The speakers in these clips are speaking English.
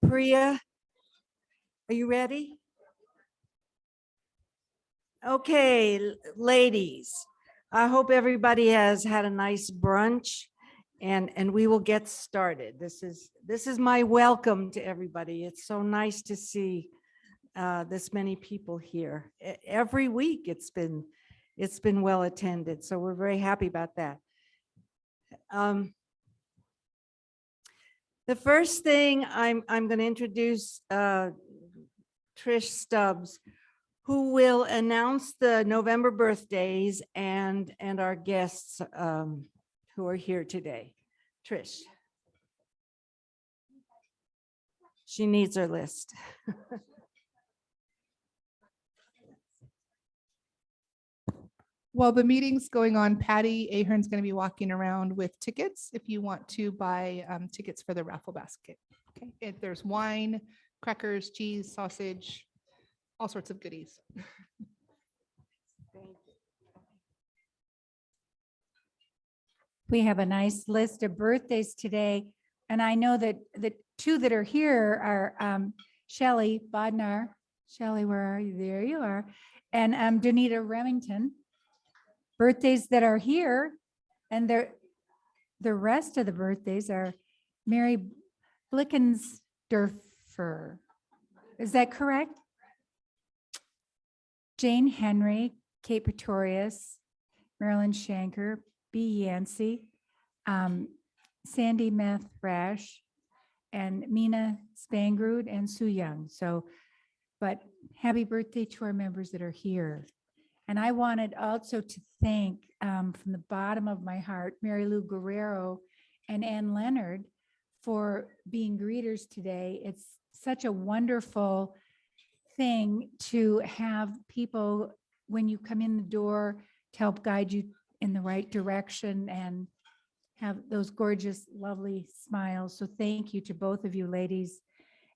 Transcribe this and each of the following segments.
Priya, are you ready? Okay, ladies, I hope everybody has had a nice brunch and we will get started. This is my welcome to everybody. It's so nice to see this many people here. Every week it's been well attended, so we're very happy about that. The first thing I'm going to introduce Trish Stubbs, who will announce the November birthdays and our guests who are here today. Trish. She needs her list. While the meeting's going on, Patty Ahern's going to be walking around with tickets if you want to buy tickets for the raffle basket. Okay, there's wine, crackers, cheese, sausage, all sorts of goodies. We have a nice list of birthdays today, and I know that the two that are here are Shirley Bodnar. Shirley, where are you? There you are. And Donita Remington. Birthdays that are here, and the rest of the birthdays are Mary Blickensdorfer. Is that correct? Jane Henry, Kate Pretorius, Marilyn Shanker, B. Yancey, Sandy Meth Rash, and Mina Spangrud and Sue Young. So, but happy birthday to our members that are here. And I wanted also to thank from the bottom of my heart, Mary Lou Guerrero and Ann Leonard for being greeters today. It's such a wonderful thing to have people, when you come in the door, to help guide you in the right direction and have those gorgeous, lovely smiles. So thank you to both of you ladies.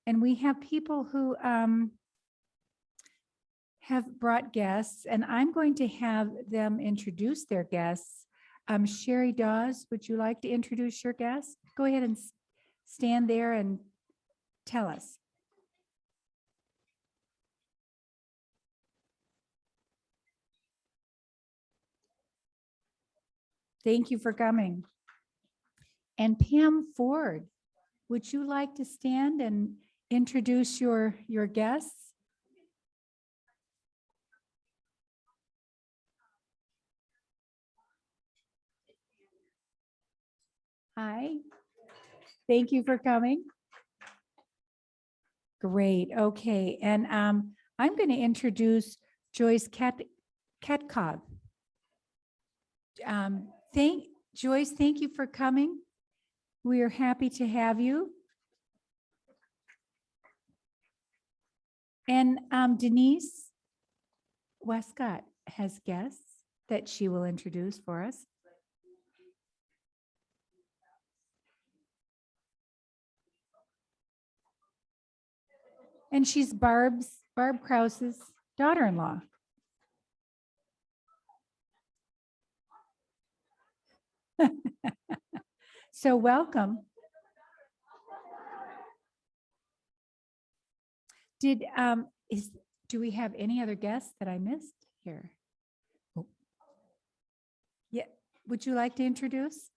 And we have people who have brought guests, and I'm going to have them introduce their guests. Sherry Dawes, would you like to introduce your guest? Go ahead and stand there and tell us. Thank you for coming. And Pam Ford, would you like to stand and introduce your guests? Hi, thank you for coming. Great, okay, and I'm going to introduce Joyce Katkov. Joyce, thank you for coming. We are happy to have you. And Denise Westcott has guests that she will introduce for us. And she's Barb Krause's daughter-in-law. So welcome. Do we have any other guests that I missed here? Oh. Yeah, would you like to introduce?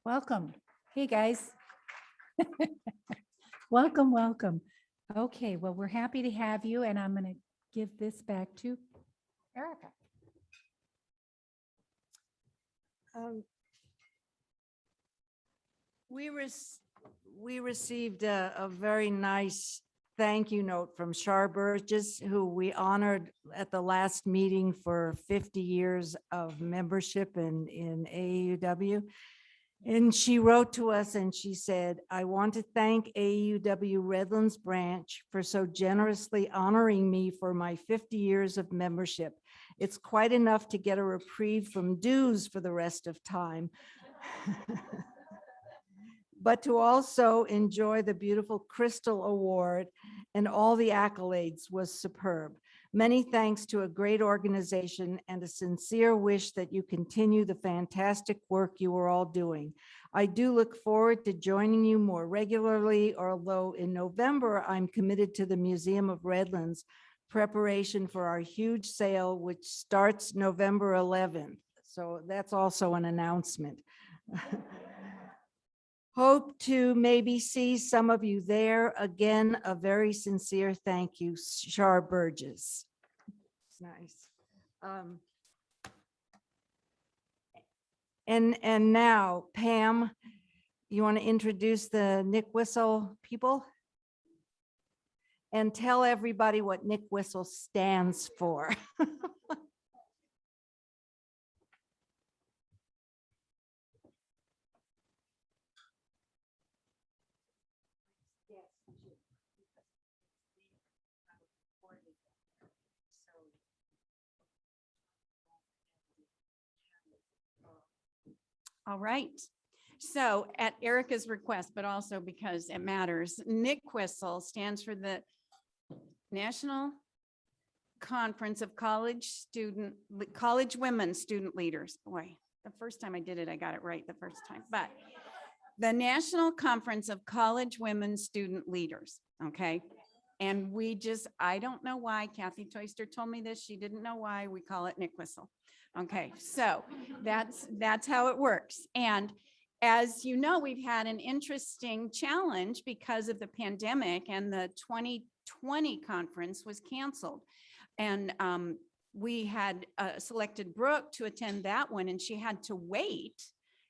Welcome. Hey, guys. Welcome, welcome. Okay, well, we're happy to have you, and I'm going to give this back to Erica. We received a very nice thank you note from Char Burgess, who we honored at the last meeting for 50 years of membership in AAUW. And she wrote to us and she said, I want to thank AAUW Redlands branch for so generously honoring me for my 50 years of membership It's quite enough to get a reprieve from dues for the rest of time. But to also enjoy the beautiful Crystal Award and all the accolades was superb. Many thanks to a great organization and a sincere wish that you continue the fantastic work you are all doing. I do look forward to joining you more regularly, although in November, I'm committed to the Museum of Redlands preparation for our huge sale, which starts November 11th. So that's also an announcement. Hope to maybe see some of you there. Again, a very sincere thank you, Shar Burgess. It's nice. And now, Pam, you want to introduce the Nick Whistle people? And tell everybody what Nick Whistle stands for. All right. So at Erica's request, but also because it matters, Nick Whistle stands for the National Conference of College Women Student Leaders. Boy, the first time I did it, I got it right the first time, but the National Conference of College Women Student Leaders. Okay. And I don't know why Kathy Toyster told me this. She didn't know why we call it Nick Whistle. Okay, so that's how it works. And as you know, we've had an interesting challenge because of the pandemic, and the 2020 conference was canceled. And we had selected Brooke to attend that one, and she had to wait,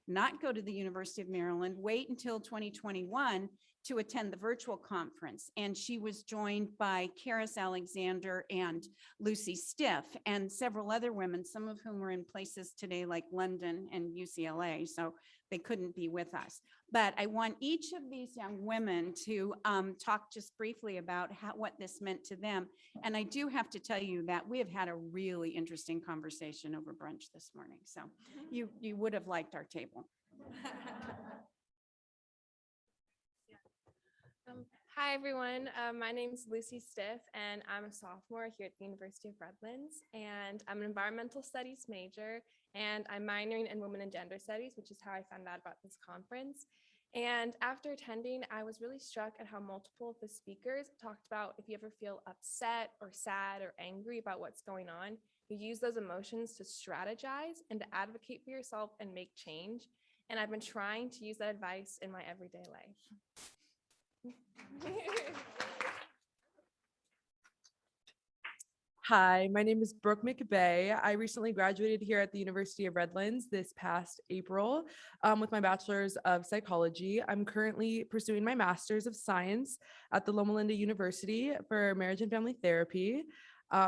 not go to the University of Maryland, wait until 2021 to attend the virtual conference. And she was joined by Karis Alexander and Lucy Stiff and several other women, some of whom are in places today like London and UCLA, so they couldn't be with us. But I want each of these young women to talk just briefly about what this meant to them. And I do have to tell you that we have had a really interesting conversation over brunch this morning. So you would have liked our table. Hi, everyone. My name is Lucy Stiff, and I'm a sophomore here at the University of Redlands, and I'm an environmental studies major, and I'm minoring in women and gender studies, which is how I found out about this conference. And after attending, I was really struck at how multiple of the speakers talked about if you ever feel upset or sad or angry about what's going on, you use those emotions to strategize and to advocate for yourself and make change. And I've been trying to use that advice in my everyday life. Hi, my name is Brooke McVeigh. I recently graduated here at the University of Redlands this past April with my bachelor's of psychology. I'm currently pursuing my master's of science at the Loma Linda University for marriage and family therapy.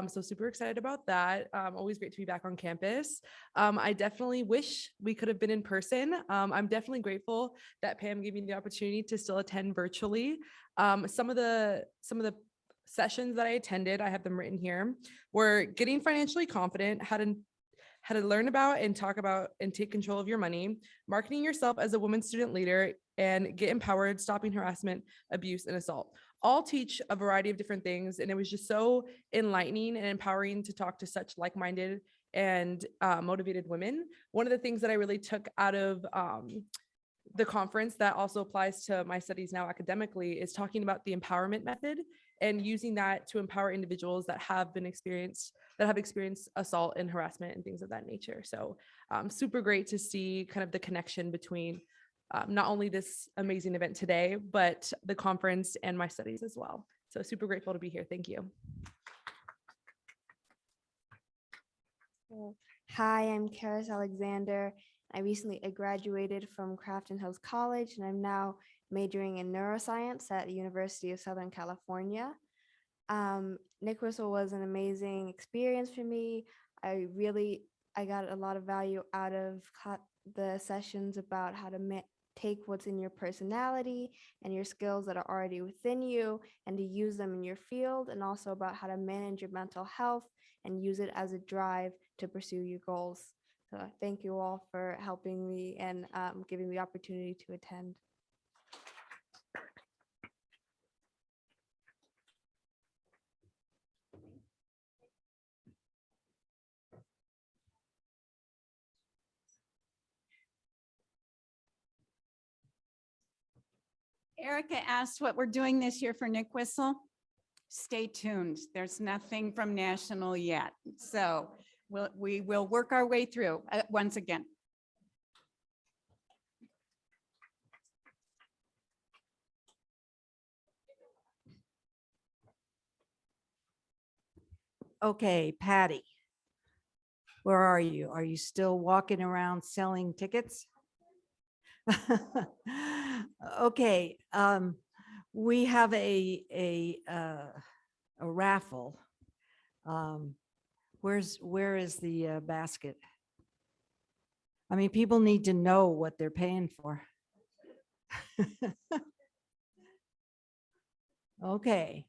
So super excited about that. Always great to be back on campus. I definitely wish we could have been in person. I'm definitely grateful that Pam gave me the opportunity to still attend virtually. Some of the sessions that I attended, I have them written here, were getting financially confident, how to learn about and talk about and take control of your money, marketing yourself as a woman student leader, and get empowered, stopping harassment, abuse, and assault. All teach a variety of different things. And it was just so enlightening and empowering to talk to such like-minded and motivated women. One of the things that I really took out of the conference that also applies to my studies now academically is talking about the empowerment method and using that to empower individuals that have experienced assault and harassment and things of that nature. So super great to see kind of the connection between not only this amazing event today, but the conference and my studies as well. So super grateful to be here. Thank you. Hi, I'm Karis Alexander. I recently graduated from Crafton Hills College, and I'm now majoring in neuroscience at the University of Southern California. Nick Whistle was an amazing experience for me. I got a lot of value out of the sessions about how to take what's in your personality and your skills that are already within you and to use them in your field, and also about how to manage your mental health and use it as a drive to pursue your goals. So thank you all for helping me and giving me the opportunity to attend. Erica asked what we're doing this year for Nick Whistle. Stay tuned. There's nothing from national yet. So we will work our way through once again. Okay, Patty. Where are you? Are you still walking around selling tickets? Okay, we have a raffle. Where is the basket? I mean, people need to know what they're paying for. Okay.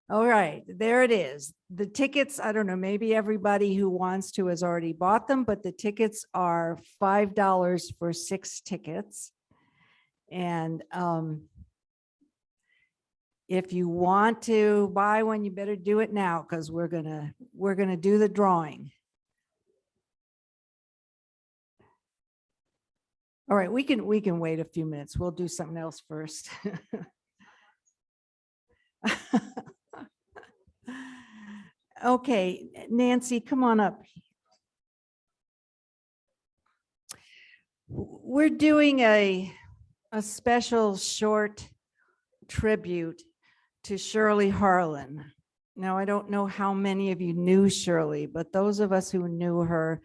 All right, there it is. The tickets, I don't know, maybe everybody who wants to has already bought them, but the tickets are $5 for 6 tickets. And if you want to buy one, you better do it now, because we're gonna do the drawing. All right, we can wait a few minutes. We'll do something else first. Okay, Nancy, come on up. We're doing a special short tribute to Shirley Harlan. Now, I don't know how many of you knew Shirley, but those of us who knew her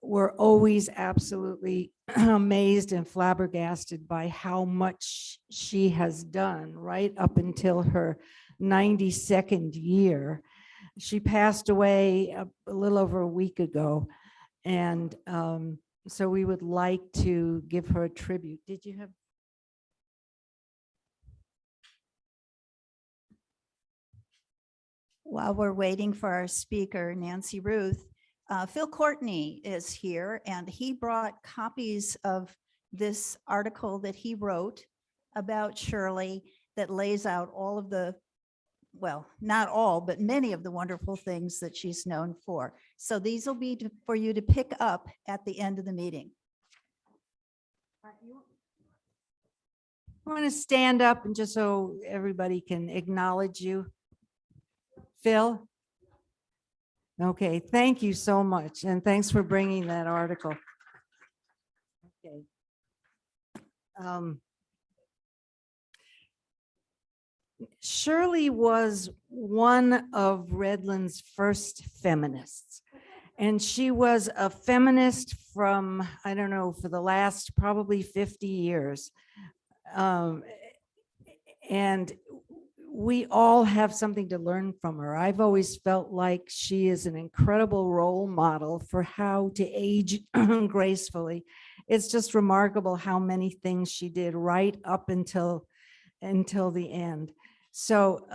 were always absolutely amazed and flabbergasted by how much she has done right up until her 92nd year. She passed away a little over a week ago. And so we would like to give her a tribute. Did you have? While we're waiting for our speaker, Nancy Ruth, Phil Courtney is here, and he brought copies of this article that he wrote about Shirley that lays out all of the, well, not all, but many of the wonderful things that she's known for. So these will be for you to pick up at the end of the meeting. I want to stand up and just so everybody can acknowledge you. Phil? Okay, thank you so much. And thanks for bringing that article. Okay. Shirley was one of Redland's first feminists. And she was a feminist from, I don't know, for the last probably 50 years. And we all have something to learn from her. I've always felt like she is an incredible role model for how to age gracefully. It's just remarkable how many things she did right up until the end. So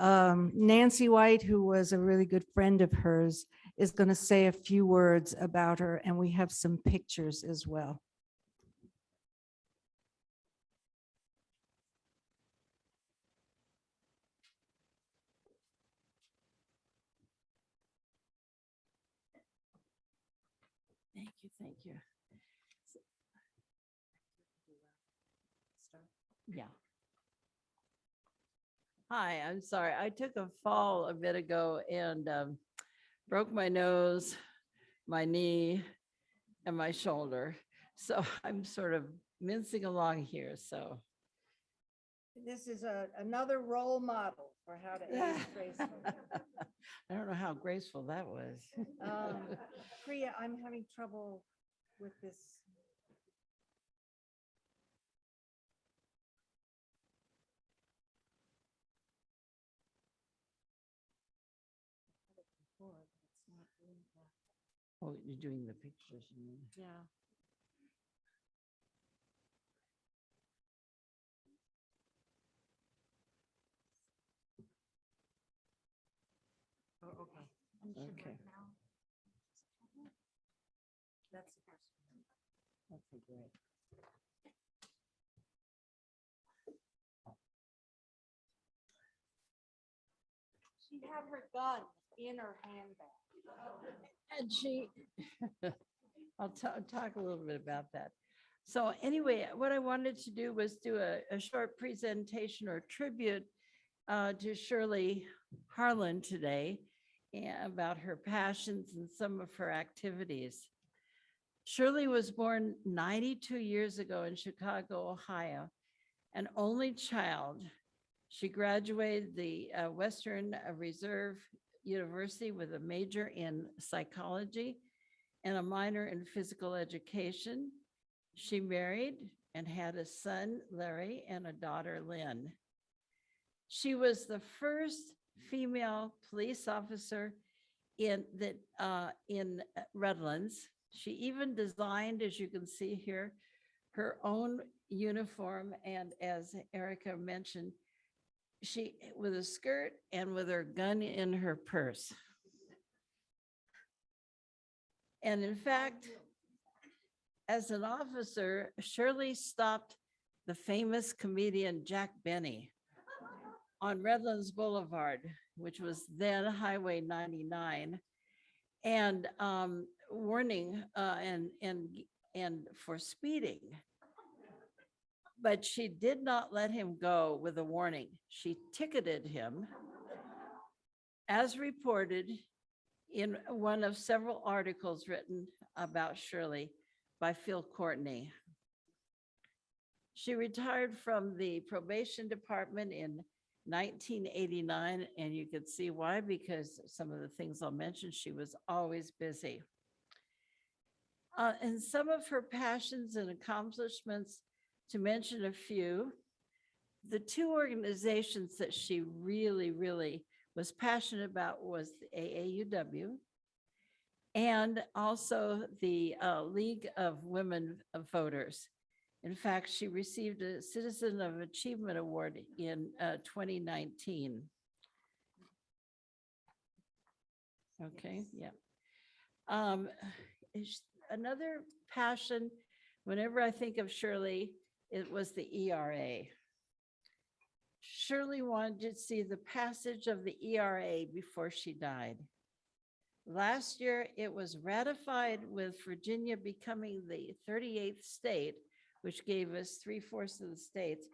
Nancy White, who was a really good friend of hers, is going to say a few words about her, and we have some pictures as well. Thank you, thank you. Yeah. Hi, I'm sorry. I took a fall a bit ago and broke my nose, my knee, and my shoulder. So I'm sort of mincing along here. So This is another role model for how to age gracefully. I don't know how graceful that was. Priya, I'm having trouble with this. Oh, you're doing the pictures. You mean? Yeah. Okay. Okay, great. She had her gun in her handbag. And she, I'll talk a little bit about that. So anyway, what I wanted to do was do a short presentation or tribute to Shirley Harlan today about her passions and some of her activities. Shirley was born 92 years ago in Chicago, Ohio, an only child. She graduated the Western Reserve University with a major in psychology and a minor in physical education. She married and had a son, Larry, and a daughter, Lynn. She was the first female police officer in Redlands. She even designed, as you can see here, her own uniform. And as Erica mentioned, she with a skirt and with her gun in her purse. And in fact, as an officer, Shirley stopped the famous comedian Jack Benny on Redlands Boulevard, which was then Highway 99, and warning and for speeding. But she did not let him go with a warning. She ticketed him, as reported in one of several articles written about Shirley by Phil Courtney. She retired from the probation department in 1989, and you could see why, because some of the things I'll mention, she was always busy. And some of her passions and accomplishments, to mention a few, the two organizations that she really was passionate about was the AAUW and also the League of Women Voters. In fact, she received a Citizen of Achievement Award in 2019. Okay, yeah. Another passion, whenever I think of Shirley, it was the ERA. Shirley wanted to see the passage of the ERA before she died. Last year, it was ratified with Virginia becoming the 38th state, which gave us 3/4 of the states.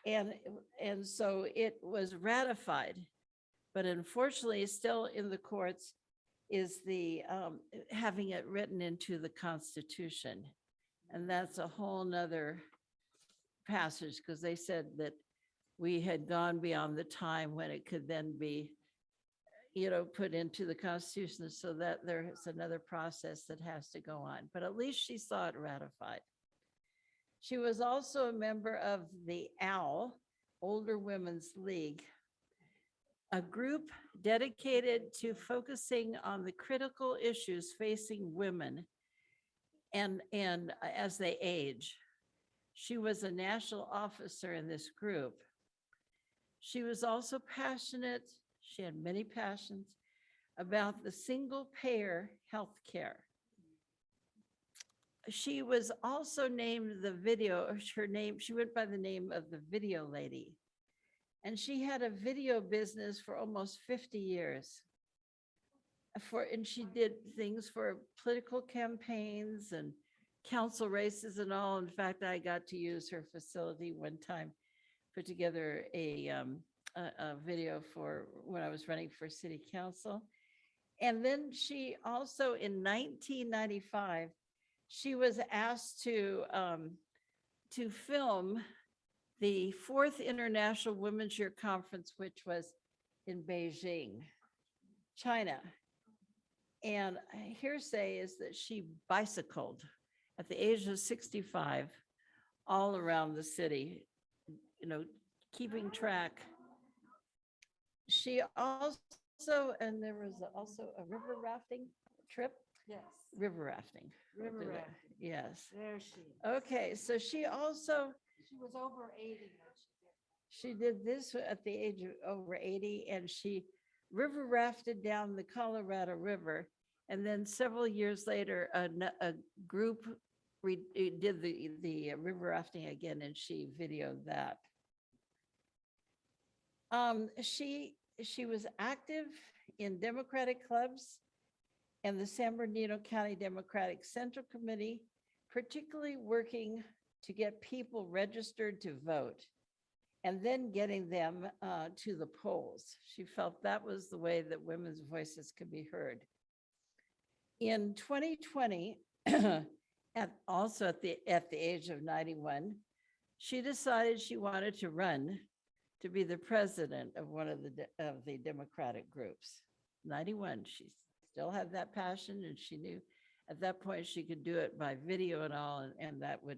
And so it was ratified, but unfortunately still in the courts is the having it written into the Constitution. And that's a whole nother passage, because they said that we had gone beyond the time when it could then be, put into the Constitution, so that there's another process that has to go on. But at least she saw it ratified. She was also a member of the OWL, Older Women's League, a group dedicated to focusing on the critical issues facing women and as they age. She was a national officer in this group. She was also passionate, she had many passions, about the single-payer healthcare. She was also named she went by the name of the Video Lady. And she had a video business for almost 50 years. And she did things for political campaigns and council races and all. In fact, I got to use her facility one time, put together a video for when I was running for city council. And then she also, in 1995, she was asked to film the 4th International Women's Year Conference, which was in Beijing, China. And hearsay is that she bicycled at the age of 65 all around the city, keeping track. She also, and there was also a river rafting trip. Yes. River rafting. River rafting. Yes. There she is. Okay, so she also, She was over 80 when she did. she did this at the age of over 80, and she river rafted down the Colorado River. And then several years later, a group did the river rafting again, and she videoed that. She was active in Democratic clubs and the San Bernardino County Democratic Central Committee, particularly working to get people registered to vote and then getting them to the polls. She felt that was the way that women's voices could be heard. In 2020, also at the age of 91, she decided she wanted to run to be the president of one of the Democratic groups. 91, she still had that passion, and she knew at that point she could do it by video and all, and that was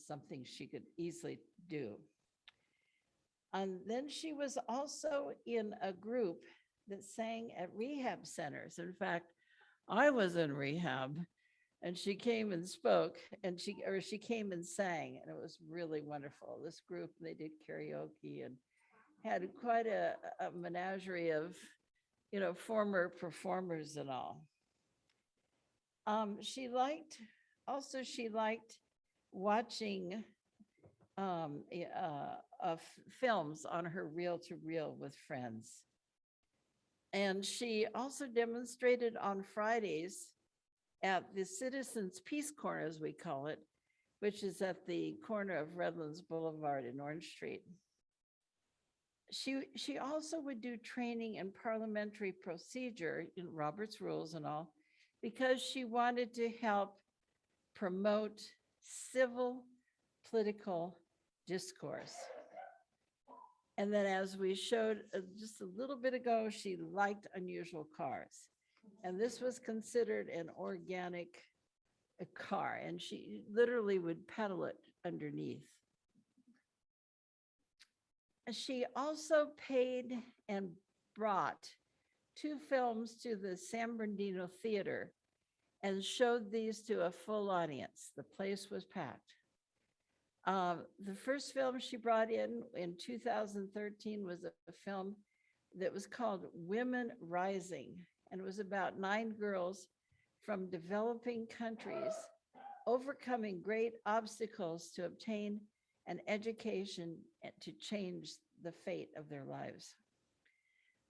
something she could easily do. And then she was also in a group that sang at rehab centers. In fact, I was in rehab, and she came and spoke, and she came and sang, and it was really wonderful. This group, they did karaoke and had quite a menagerie of, former performers and all. She liked watching films on her reel-to-reel with friends. And she also demonstrated on Fridays at the Citizens Peace Corner, as we call it, which is at the corner of Redlands Boulevard and Orange Street. She also would do training in parliamentary procedure in Robert's Rules and all, because she wanted to help promote civil political discourse. And then, as we showed just a little bit ago, she liked unusual cars. And this was considered an organic car, and she literally would pedal it underneath. She also paid and brought 2 films to the San Bernardino Theater and showed these to a full audience. The place was packed. The first film she brought in 2013 was a film that was called Women Rising, and it was about 9 girls from developing countries overcoming great obstacles to obtain an education and to change the fate of their lives.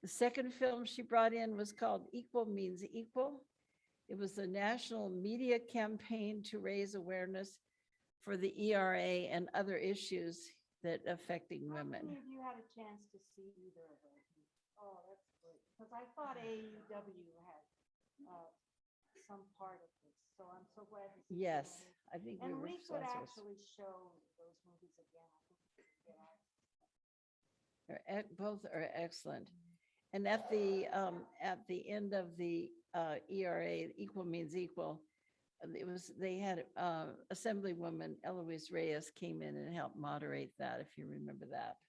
The second film she brought in was called Equal Means Equal. It was a national media campaign to raise awareness for the ERA and other issues that affecting women. How many of you had a chance to see either of those? Oh, that's great. Because I thought AAUW had some part of this, so I'm so glad. to see Yes, that. I think And were we could sponsors. actually show those movies again. I think we could get our- Both are excellent. And at the end of the ERA, Equal Means Equal, they had Assemblywoman Eloise Reyes came in and helped moderate that, if you remember that.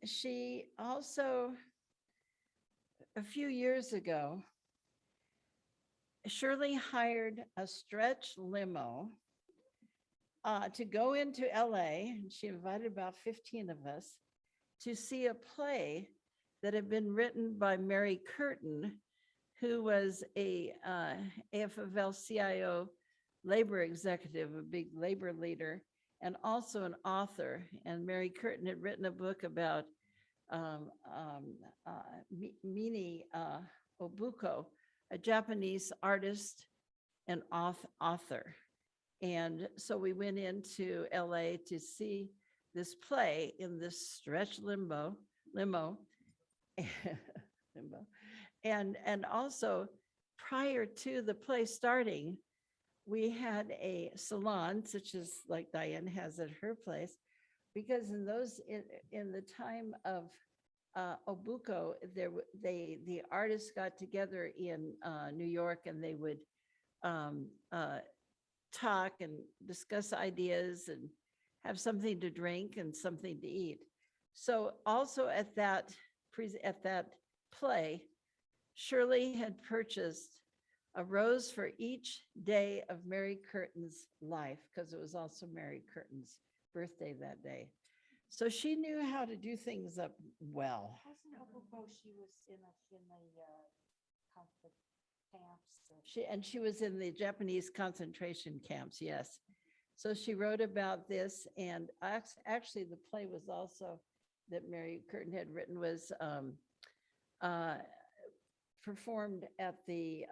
She also, a few years ago, Shirley hired a stretch limo to go into LA, and she invited about 15 of us to see a play that had been written by Mary Curtin, who was a AFL-CIO labor executive, a big labor leader, and also an author. And Mary Curtin had written a book about Mini Obuko, a Japanese artist and author. And so we went into LA to see this play in this stretch limo. And also, prior to the play starting, we had a salon, such as like Diane has at her place, because in the time of Obuko, the artists got together in New York, and they would talk and discuss ideas and have something to drink and something to eat. So also at that play, Shirley had purchased a rose for each day of Mary Curtin's life, because it was also Mary Curtin's birthday that day. So she knew how to do things up well. She was in the camps. She was in the Japanese concentration camps, yes. So she wrote about this, and actually the play was also that Mary Curtin had written was performed at the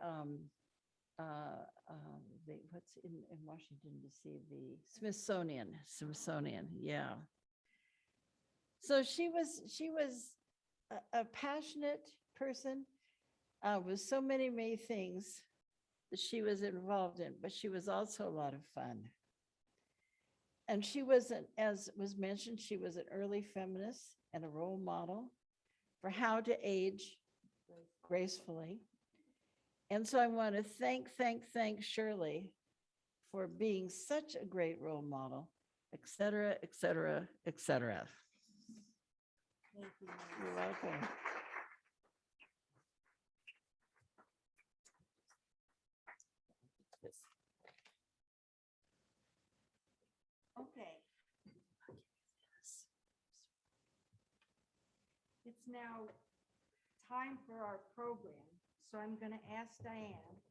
what's in Washington DC, the Smithsonian, yeah. So she was a passionate person with so many things that she was involved in, but she was also a lot of fun. And she was, as was mentioned, she was an early feminist and a role model for how to age gracefully. And so I want to thank Shirley for being such a great role model, et cetera, et cetera, et cetera. You're welcome. Okay. It's now time for our program, so I'm going to ask Diane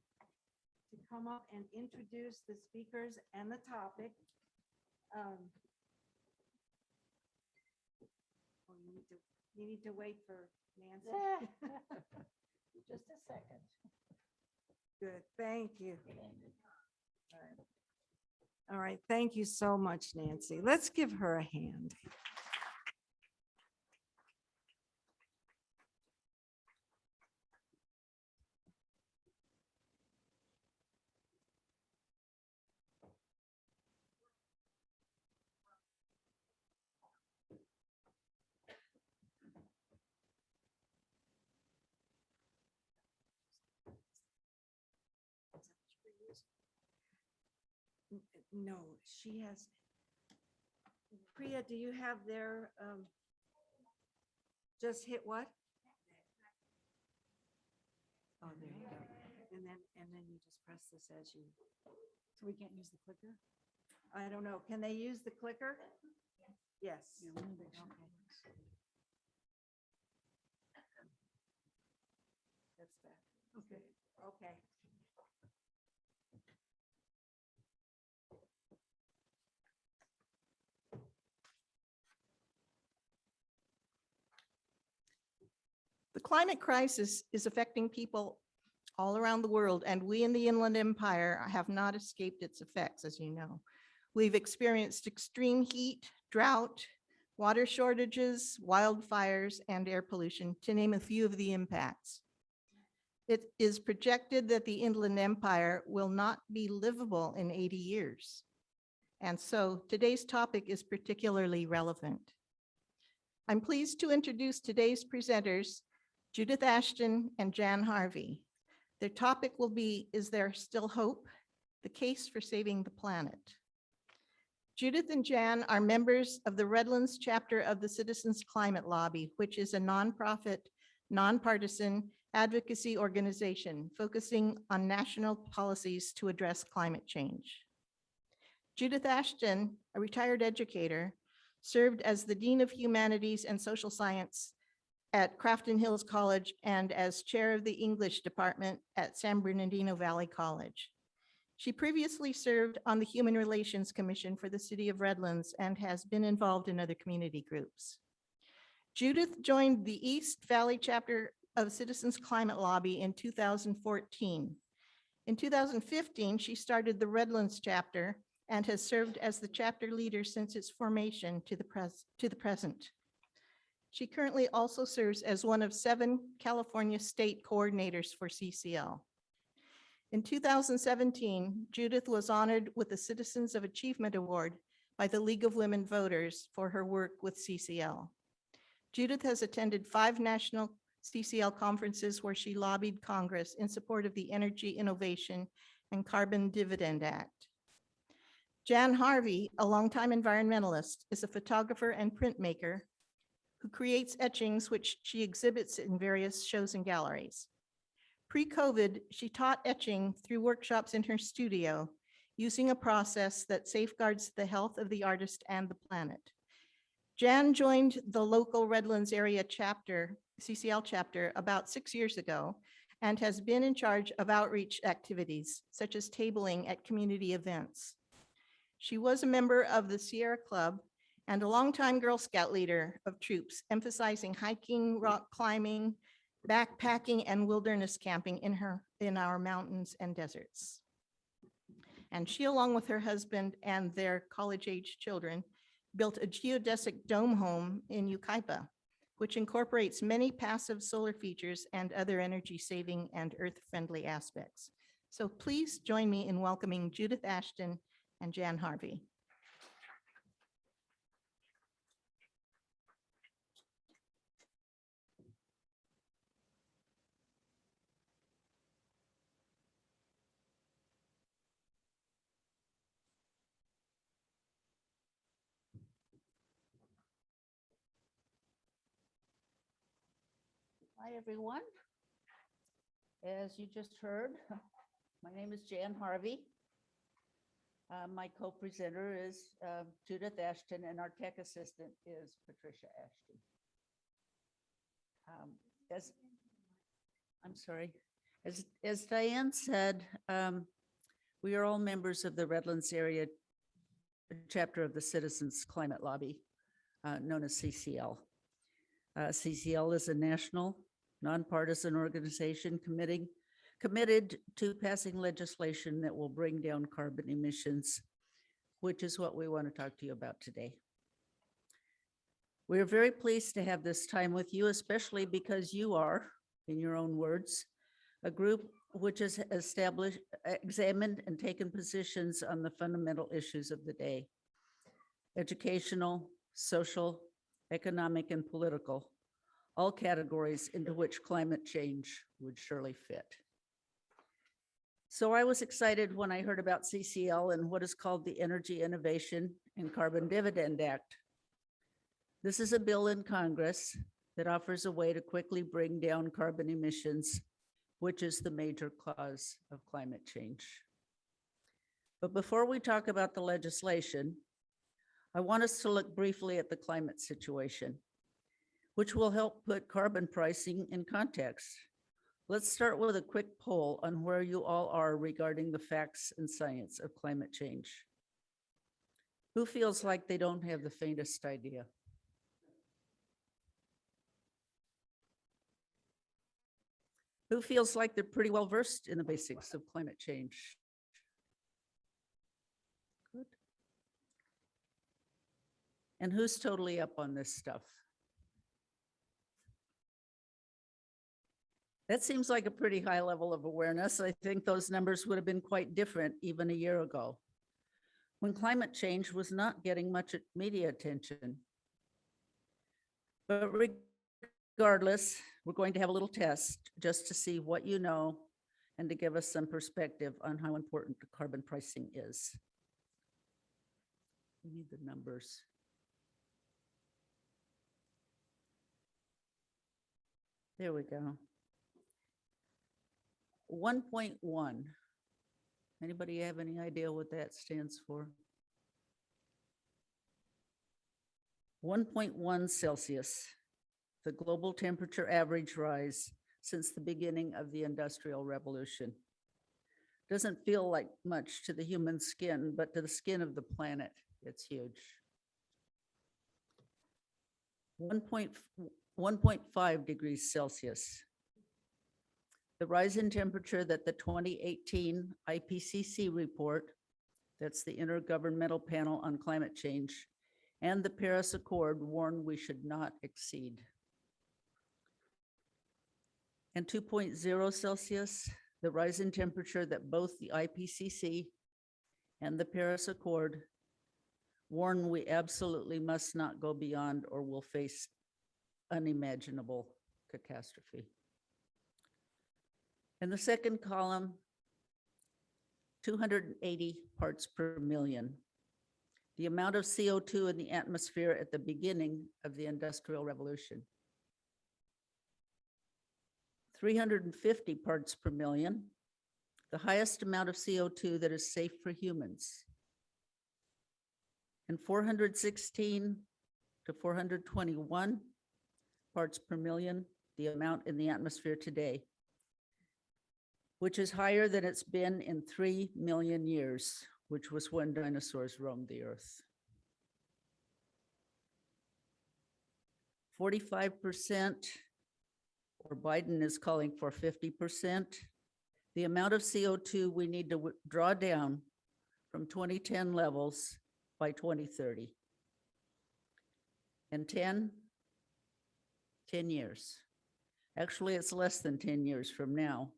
to come up and introduce the speakers and the topic. You need to wait for Nancy. Just a second. Good, thank you. All right, thank you so much, Nancy. Let's give her a hand. No, she has. Priya, do you have their, just hit what? Oh, there you go. And then you just press this as you. So we can't use the clicker? I don't know. Can they use the clicker? Yes. Okay. That's that. Okay. Okay. The climate crisis is affecting people all around the world, and we in the Inland Empire have not escaped its effects, as you know. We've experienced extreme heat, drought, water shortages, wildfires, and air pollution, to name a few of the impacts. It is projected that the Inland Empire will not be livable in 80 years. And so today's topic is particularly relevant. I'm pleased to introduce today's presenters, Judith Ashton and Jan Harvey. Their topic will be, Is There Still Hope? The Case for Saving the Planet. Judith and Jan are members of the Redlands chapter of the Citizens Climate Lobby, which is a nonprofit, nonpartisan advocacy organization focusing on national policies to address climate change. Judith Ashton, a retired educator, served as the Dean of Humanities and Social Science at Crafton Hills College and as chair of the English department at San Bernardino Valley College. She previously served on the Human Relations Commission for the City of Redlands and has been involved in other community groups. Judith joined the East Valley chapter of Citizens Climate Lobby in 2014. In 2015, she started the Redlands chapter and has served as the chapter leader since its formation to the present. She currently also serves as one of 7 California state coordinators for CCL. In 2017, Judith was honored with the Citizens of Achievement Award by the League of Women Voters for her work with CCL. Judith has attended 5 national CCL conferences where she lobbied Congress in support of the Energy Innovation and Carbon Dividend Act. Jan Harvey, a longtime environmentalist, is a photographer and printmaker who creates etchings which she exhibits in various shows and galleries. Pre-COVID, she taught etching through workshops in her studio, using a process that safeguards the health of the artist and the planet. Jan joined the local Redlands area chapter, CCL chapter, about 6 years ago and has been in charge of outreach activities such as tabling at community events. She was a member of the Sierra Club and a longtime Girl Scout leader of troops, emphasizing hiking, rock climbing, backpacking, and wilderness camping in our mountains and deserts. And she, along with her husband and their college-age children, built a geodesic dome home in Yucaipa, which incorporates many passive solar features and other energy-saving and earth-friendly aspects. So please join me in welcoming Judith Ashton and Jan Harvey. Hi, everyone. As you just heard, my name is Jan Harvey. My co-presenter is Judith Ashton, and our tech assistant is Patricia Ashton. As Diane said, we are all members of the Redlands area chapter of the Citizens Climate Lobby, known as CCL. CCL is a national, nonpartisan organization committed to passing legislation that will bring down carbon emissions, which is what we want to talk to you about today. We are very pleased to have this time with you, especially because you are, in your own words, a group which has examined and taken positions on the fundamental issues of the day: educational, social, economic, and political, all categories into which climate change would surely fit. So I was excited when I heard about CCL and what is called the Energy Innovation and Carbon Dividend Act. This is a bill in Congress that offers a way to quickly bring down carbon emissions, which is the major cause of climate change. But before we talk about the legislation, I want us to look briefly at the climate situation, which will help put carbon pricing in context. Let's start with a quick poll on where you all are regarding the facts and science of climate change. Who feels like they don't have the faintest idea? Who feels like they're pretty well versed in the basics of climate change? Good. And who's totally up on this stuff? That seems like a pretty high level of awareness. I think those numbers would have been quite different even a year ago, when climate change was not getting much media attention. But regardless, we're going to have a little test just to see what you know and to give us some perspective on how important the carbon pricing is. We need the numbers. There we go. 1.1. Anybody have any idea what that stands for? 1.1 Celsius, the global temperature average rise since the beginning of the Industrial Revolution. Doesn't feel like much to the human skin, but to the skin of the planet, it's huge. 1.5 degrees Celsius. The rise in temperature that the 2018 IPCC report, that's the Intergovernmental Panel on Climate Change, and the Paris Accord warn we should not exceed. And 2.0 Celsius, the rise in temperature that both the IPCC and the Paris Accord warn we absolutely must not go beyond or will face unimaginable catastrophe. In the second column, 280 parts per million, the amount of CO2 in the atmosphere at the beginning of the Industrial Revolution. 350 parts per million, the highest amount of CO2 that is safe for humans. And 416 to 421 parts per million, the amount in the atmosphere today, which is higher than it's been in 3 million years, which was when dinosaurs roamed the earth. 45%, or Biden is calling for 50%, the amount of CO2 we need to draw down from 2010 levels by 2030. And 10 years. Actually, it's less than 10 years from now.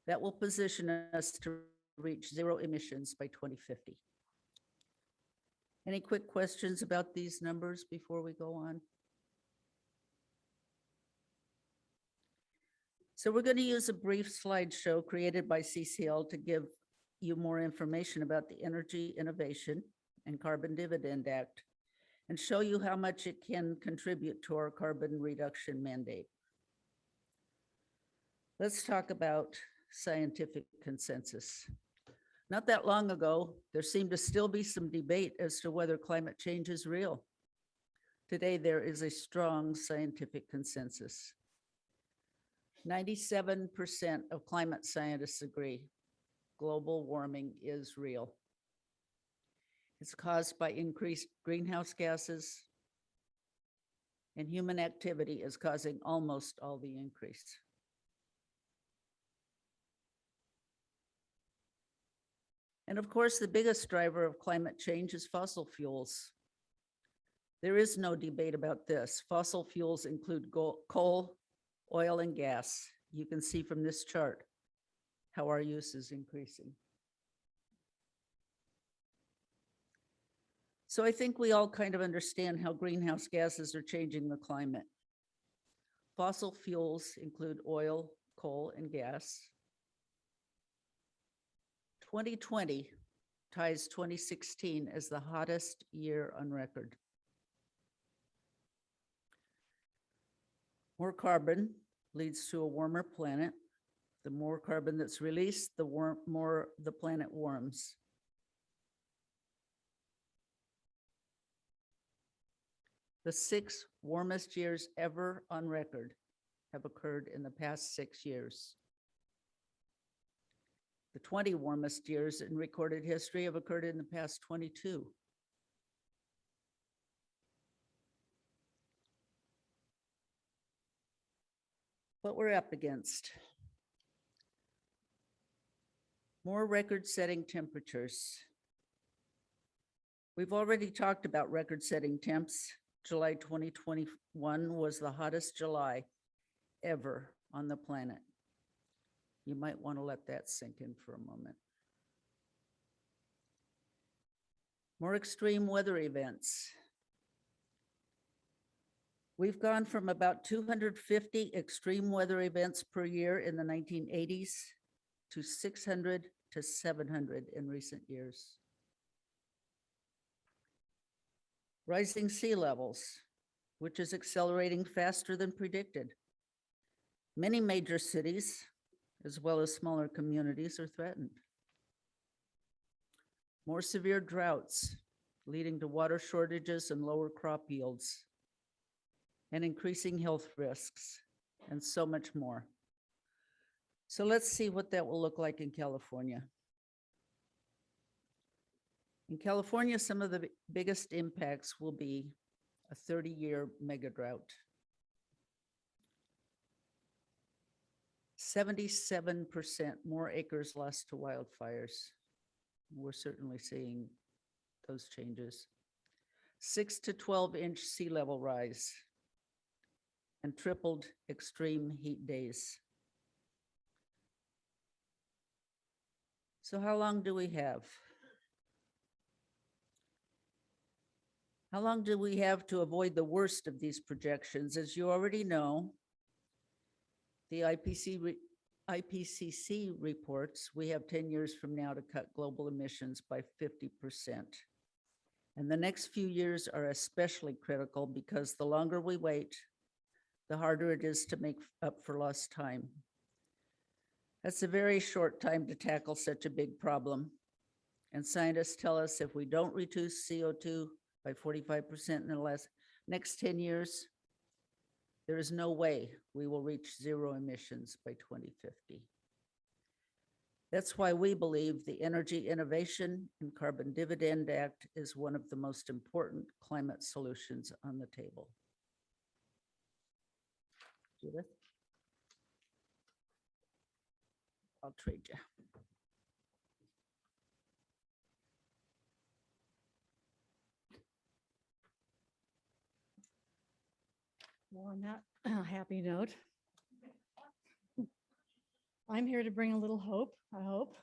That will position us to reach zero emissions by 2050. Any quick questions about these numbers before we go on? So we're going to use a brief slideshow created by CCL to give you more information about the Energy Innovation and Carbon Dividend Act and show you how much it can contribute to our carbon reduction mandate. Let's talk about scientific consensus. Not that long ago, there seemed to still be some debate as to whether climate change is real. Today, there is a strong scientific consensus. 97% of climate scientists agree global warming is real. It's caused by increased greenhouse gases, and human activity is causing almost all the increase. And of course, the biggest driver of climate change is fossil fuels. There is no debate about this. Fossil fuels include coal, oil, and gas. You can see from this chart how our use is increasing. So I think we all kind of understand how greenhouse gases are changing the climate. Fossil fuels include oil, coal, and gas. 2020 ties 2016 as the hottest year on record. More carbon leads to a warmer planet. The more carbon that's released, the more the planet warms. The 6 warmest years ever on record have occurred in the past 6 years. The 20 warmest years in recorded history have occurred in the past 22. What we're up against. More record-setting temperatures. We've already talked about record-setting temps. July 2021 was the hottest July ever on the planet. You might want to let that sink in for a moment. More extreme weather events. We've gone from about 250 extreme weather events per year in the 1980s to 600 to 700 in recent years. Rising sea levels, which is accelerating faster than predicted. Many major cities, as well as smaller communities, are threatened. More severe droughts, leading to water shortages and lower crop yields, and increasing health risks, and so much more. So let's see what that will look like in California. In California, some of the biggest impacts will be a 30-year mega drought. 77% more acres lost to wildfires. We're certainly seeing those changes. 6 to 12-inch sea level rise and tripled extreme heat days. So how long do we have? How long do we have to avoid the worst of these projections? As you already know, the IPCC reports we have 10 years from now to cut global emissions by 50%. And the next few years are especially critical because the longer we wait, the harder it is to make up for lost time. That's a very short time to tackle such a big problem. And scientists tell us if we don't reduce CO2 by 45% in the next 10 years, there is no way we will reach zero emissions by 2050. That's why we believe the Energy Innovation and Carbon Dividend Act is one of the most important climate solutions on the table. Judith? I'll trade you. Well, on that happy note, I'm here to bring a little hope, I hope.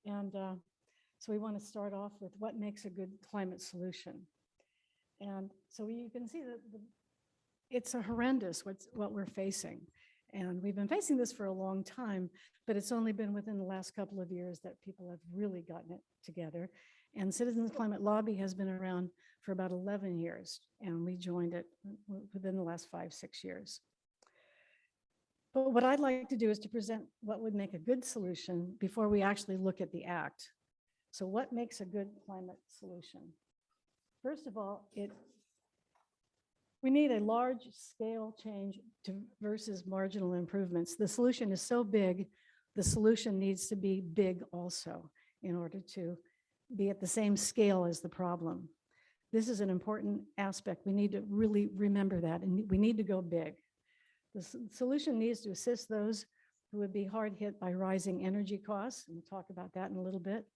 And so we want to start off with what makes a good climate solution. And so you can see that it's a horrendous what we're facing. And we've been facing this for a long time, but it's only been within the last couple of years that people have really gotten it together. And Citizens Climate Lobby has been around for about 11 years, and we joined it within the last 5-6 years. But what I'd like to do is to present what would make a good solution before we actually look at the act. So what makes a good climate solution? First of all, we need a large scale change versus marginal improvements. The solution is so big, the solution needs to be big also in order to be at the same scale as the problem. This is an important aspect. We need to really remember that, and we need to go big. The solution needs to assist those who would be hard hit by rising energy costs, and we'll talk about that in a little bit.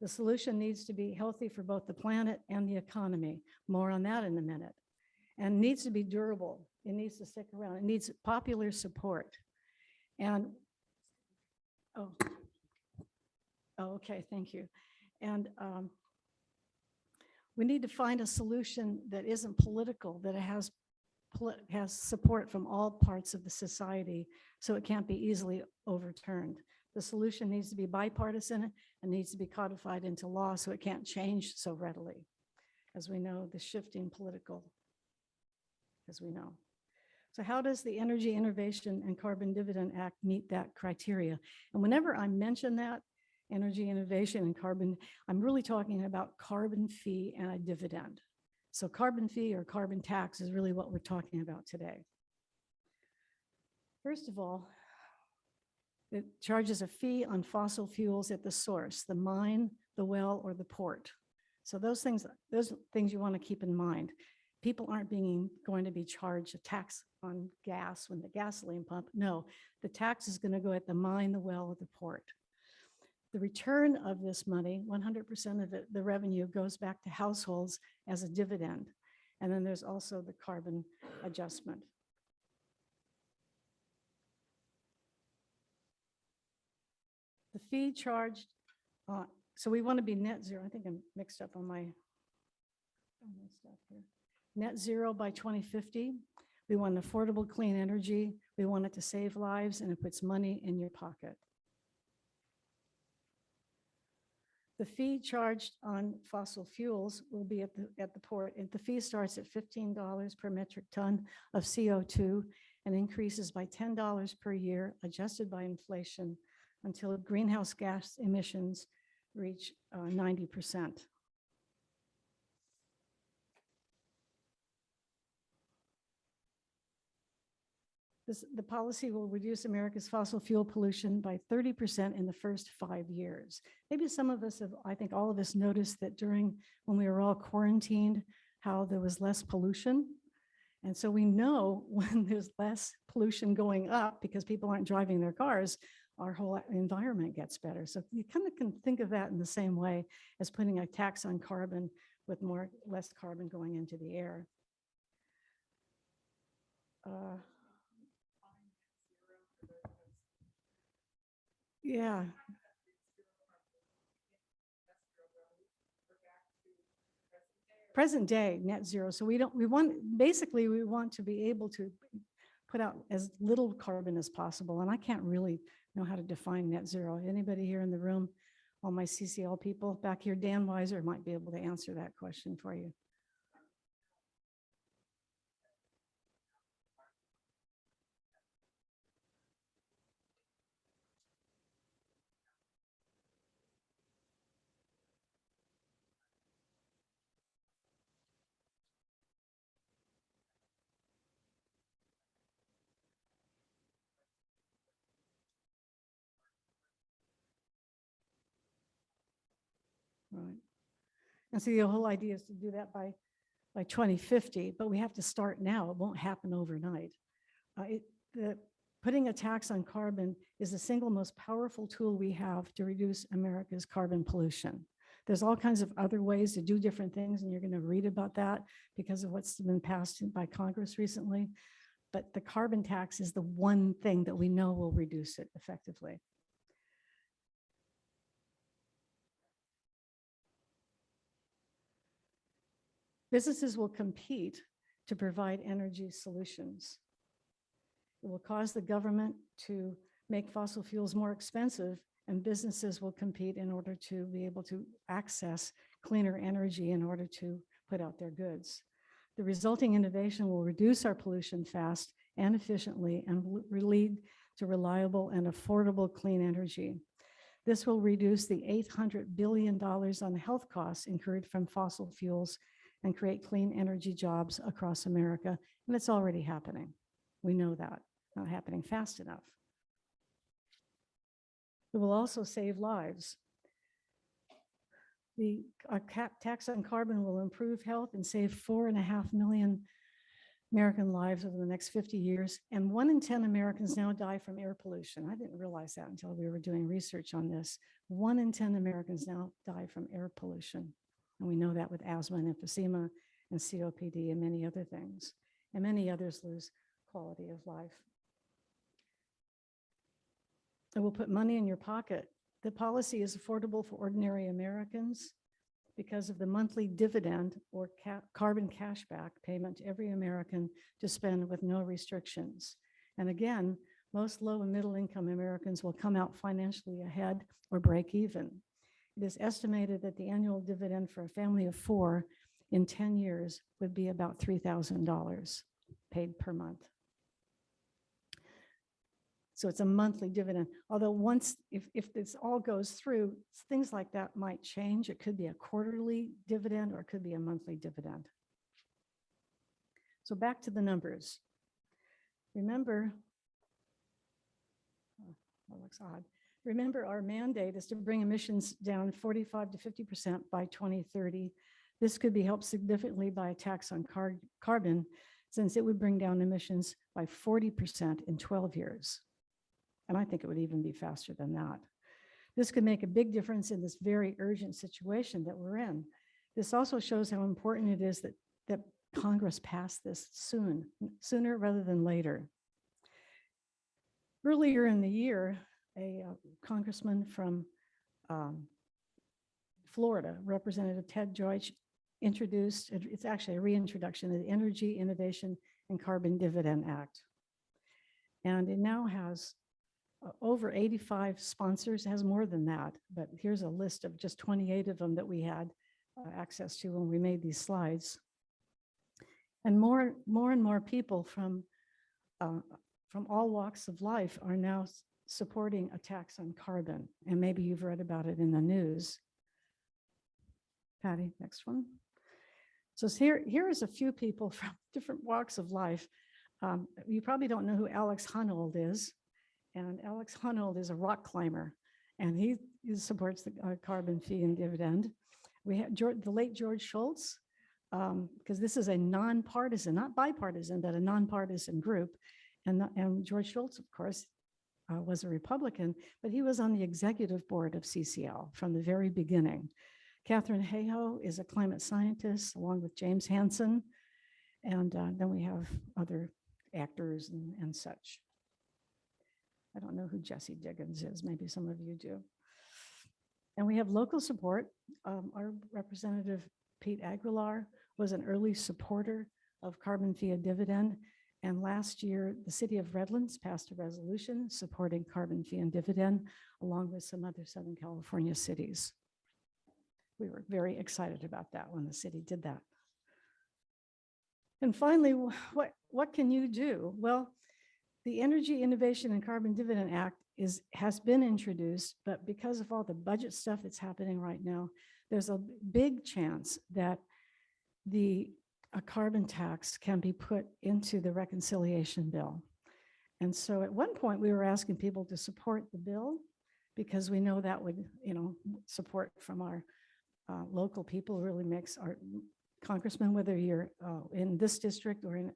The solution needs to be healthy for both the planet and the economy. More on that in a minute. And needs to be durable. It needs to stick around. It needs popular support. And, okay, thank you. And we need to find a solution that isn't political, that has support from all parts of the society, so it can't be easily overturned. The solution needs to be bipartisan and needs to be codified into law so it can't change so readily. As we know, the shifting political, as we know. So how does the Energy Innovation and Carbon Dividend Act meet that criteria? And whenever I mention that, energy innovation and carbon, I'm really talking about carbon fee and a dividend. So carbon fee or carbon tax is really what we're talking about today. First of all, it charges a fee on fossil fuels at the source, the mine, the well, or the port. So those things you want to keep in mind. People aren't going to be charged a tax on gas when the gasoline pump. No, the tax is going to go at the mine, the well, or the port. The return of this money, 100% of it, the revenue goes back to households as a dividend. And then there's also the carbon adjustment. The fee charged, so we want to be net zero. I think I'm mixed up on my stuff here. Net zero by 2050. We want affordable clean energy. We want it to save lives, and it puts money in your pocket. The fee charged on fossil fuels will be at the port. And the fee starts at $15 per metric ton of CO2 and increases by $10 per year, adjusted by inflation, until greenhouse gas emissions reach 90%. The policy will reduce America's fossil fuel pollution by 30% in the first 5 years. Maybe some of us have, I think all of us noticed that when we were all quarantined, how there was less pollution. And so we know when there's less pollution going up because people aren't driving their cars, our whole environment gets better. So you kind of can think of that in the same way as putting a tax on carbon with less carbon going into the air. Yeah. Present day net zero. So we want to be able to put out as little carbon as possible. And I can't really know how to define net zero. Anybody here in the room, all my CCL people back here, Dan Weiser might be able to answer that question for you. And so the whole idea is to do that by 2050, but we have to start now. It won't happen overnight. Putting a tax on carbon is the single most powerful tool we have to reduce America's carbon pollution. There's all kinds of other ways to do different things, and you're going to read about that because of what's been passed by Congress recently. But the carbon tax is the one thing that we know will reduce it effectively. Businesses will compete to provide energy solutions. It will cause the government to make fossil fuels more expensive, and businesses will compete in order to be able to access cleaner energy in order to put out their goods. The resulting innovation will reduce our pollution fast and efficiently and will lead to reliable and affordable clean energy. This will reduce the $800 billion on health costs incurred from fossil fuels and create clean energy jobs across America. And it's already happening. We know that, not happening fast enough. It will also save lives. The tax on carbon will improve health and save 4.5 million American lives over the next 50 years. And 1 in 10 Americans now die from air pollution. I didn't realize that until we were doing research on this. 1 in 10 Americans now die from air pollution. And we know that with asthma and emphysema and COPD and many other things. And many others lose quality of life. It will put money in your pocket. The policy is affordable for ordinary Americans because of the monthly dividend or carbon cashback payment to every American to spend with no restrictions. And again, most low and middle income Americans will come out financially ahead or break even. It is estimated that the annual dividend for a family of 4 in 10 years would be about $3,000 paid per month. So it's a monthly dividend. Although once, if this all goes through, things like that might change. It could be a quarterly dividend or it could be a monthly dividend. So back to the numbers. Remember, oh, that looks odd. Remember, our mandate is to bring emissions down 45 to 50% by 2030. This could be helped significantly by a tax on carbon, since it would bring down emissions by 40% in 12 years. And I think it would even be faster than that. This could make a big difference in this very urgent situation that we're in. This also shows how important it is that Congress pass this sooner rather than later. Earlier in the year, a congressman from Florida, Representative Ted Deutsch, introduced, it's actually a reintroduction of the Energy Innovation and Carbon Dividend Act. And it now has over 85 sponsors. It has more than that, but here's a list of just 28 of them that we had access to when we made these slides. And more and more people from all walks of life are now supporting a tax on carbon. And maybe you've read about it in the news. Patty, next one. So here is a few people from different walks of life. You probably don't know who Alex Honnold is. And Alex Honnold is a rock climber, and he supports the carbon fee and dividend. We have the late George Shultz, because this is a nonpartisan, not bipartisan, but a nonpartisan group. And George Shultz, of course, was a Republican, but he was on the executive board of CCL from the very beginning. Catherine Hayhoe is a climate scientist, along with James Hansen. And then we have other actors and such. I don't know who Jesse Diggins is. Maybe some of you do. And we have local support. Our representative, Pete Aguilar, was an early supporter of carbon fee and dividend. And last year, the city of Redlands passed a resolution supporting carbon fee and dividend, along with some other Southern California cities. We were very excited about that when the city did that. And finally, what can you do? Well, the Energy Innovation and Carbon Dividend Act has been introduced, but because of all the budget stuff that's happening right now, there's a big chance that a carbon tax can be put into the reconciliation bill. And so at one point we were asking people to support the bill because we know that would, support from our local people really makes our congressman, whether you're in this district or in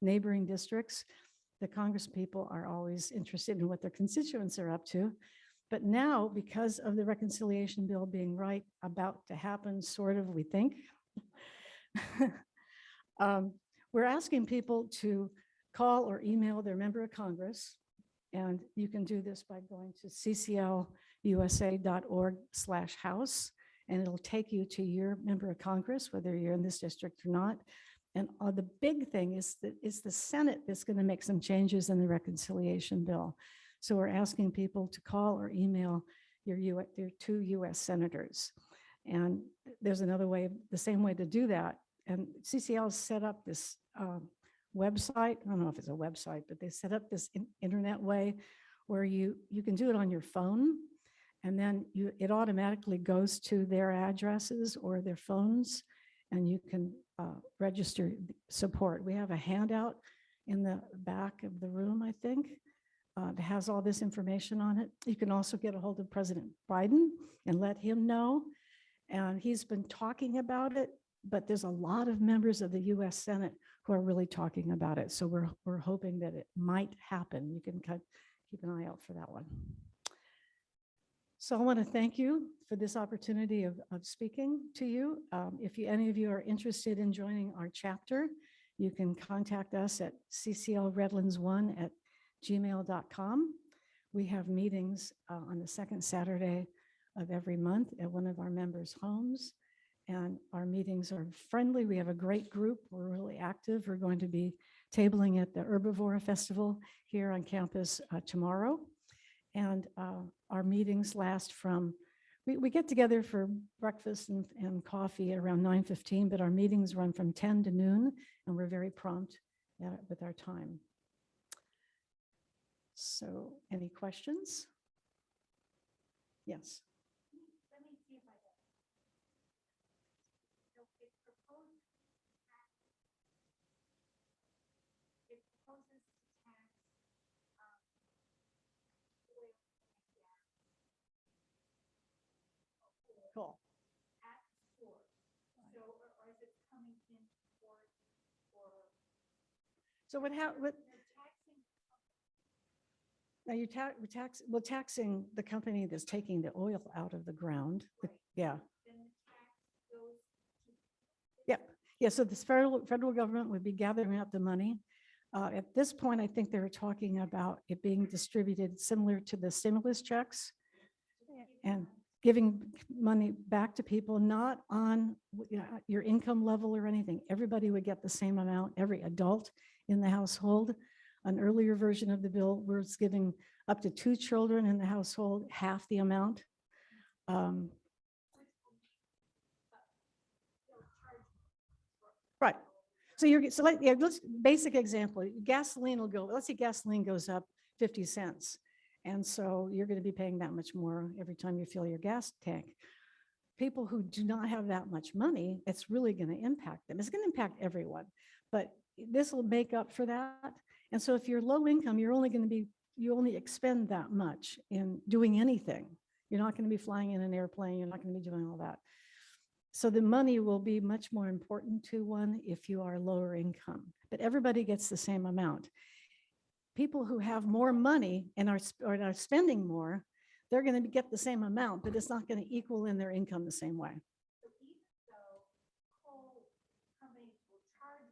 neighboring districts. The congress people are always interested in what their constituents are up to. But now, because of the reconciliation bill being about to happen, sort of, we think, we're asking people to call or email their member of Congress. And you can do this by going to cclusa.org/house, and it'll take you to your member of Congress, whether you're in this district or not. And the big thing is that it's the Senate that's going to make some changes in the reconciliation bill. So we're asking people to call or email your two US senators. And there's another way, the same way to do that. And CCL set up this website. I don't know if it's a website, but they set up this internet way where you can do it on your phone, and then it automatically goes to their addresses or their phones, and you can register support. We have a handout in the back of the room, I think, that has all this information on it. You can also get a hold of President Biden and let him know. And he's been talking about it, but there's a lot of members of the US Senate who are really talking about it. So we're hoping that it might happen. You can keep an eye out for that one. So I want to thank you for this opportunity of speaking to you. If any of you are interested in joining our chapter, you can contact us at cclredlands1@gmail.com. We have meetings on the second Saturday of every month at one of our members' homes. And our meetings are friendly. We have a great group. We're really active. We're going to be tabling at the Herbivora Festival here on campus tomorrow. And our meetings last from, we get together for breakfast and coffee at around 9:15, but our meetings run from 10 to noon, and we're very prompt with our time. So any questions? Yes. Cool. So what now we're taxing the company that's taking the oil out of the ground. Yeah. Yeah. So this federal government would be gathering up the money. At this point, I think they were talking about it being distributed similar to the stimulus checks and giving money back to people, not on your income level or anything. Everybody would get the same amount, every adult in the household. An earlier version of the bill was giving up to 2 children in the household half the amount. Right. So let's basic example, gasoline will go, let's say gasoline goes up 50 cents. And so you're going to be paying that much more every time you fill your gas tank. People who do not have that much money, it's really going to impact them. It's going to impact everyone, but this will make up for that. And so if you're low income, you only expend that much in doing anything. You're not going to be flying in an airplane. You're not going to be doing all that. So the money will be much more important to one if you are lower income, but everybody gets the same amount. People who have more money and are spending more, they're going to get the same amount, but it's not going to equal in their income the same way. So even though coal companies will charge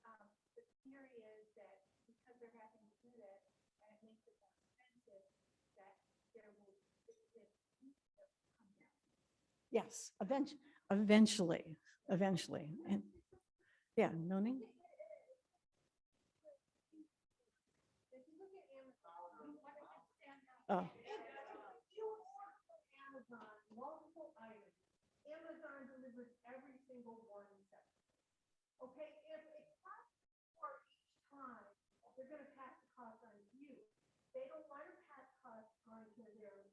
more, the theory is that because they're having to do that and it makes it more expensive, that there will come down. Yes, eventually. And yeah, Noni? Oh. Amazon, multiple items. Amazon delivers every single one section. Okay, if it costs more each time, they're going to pass the cost on to you. They don't want to pass costs on to their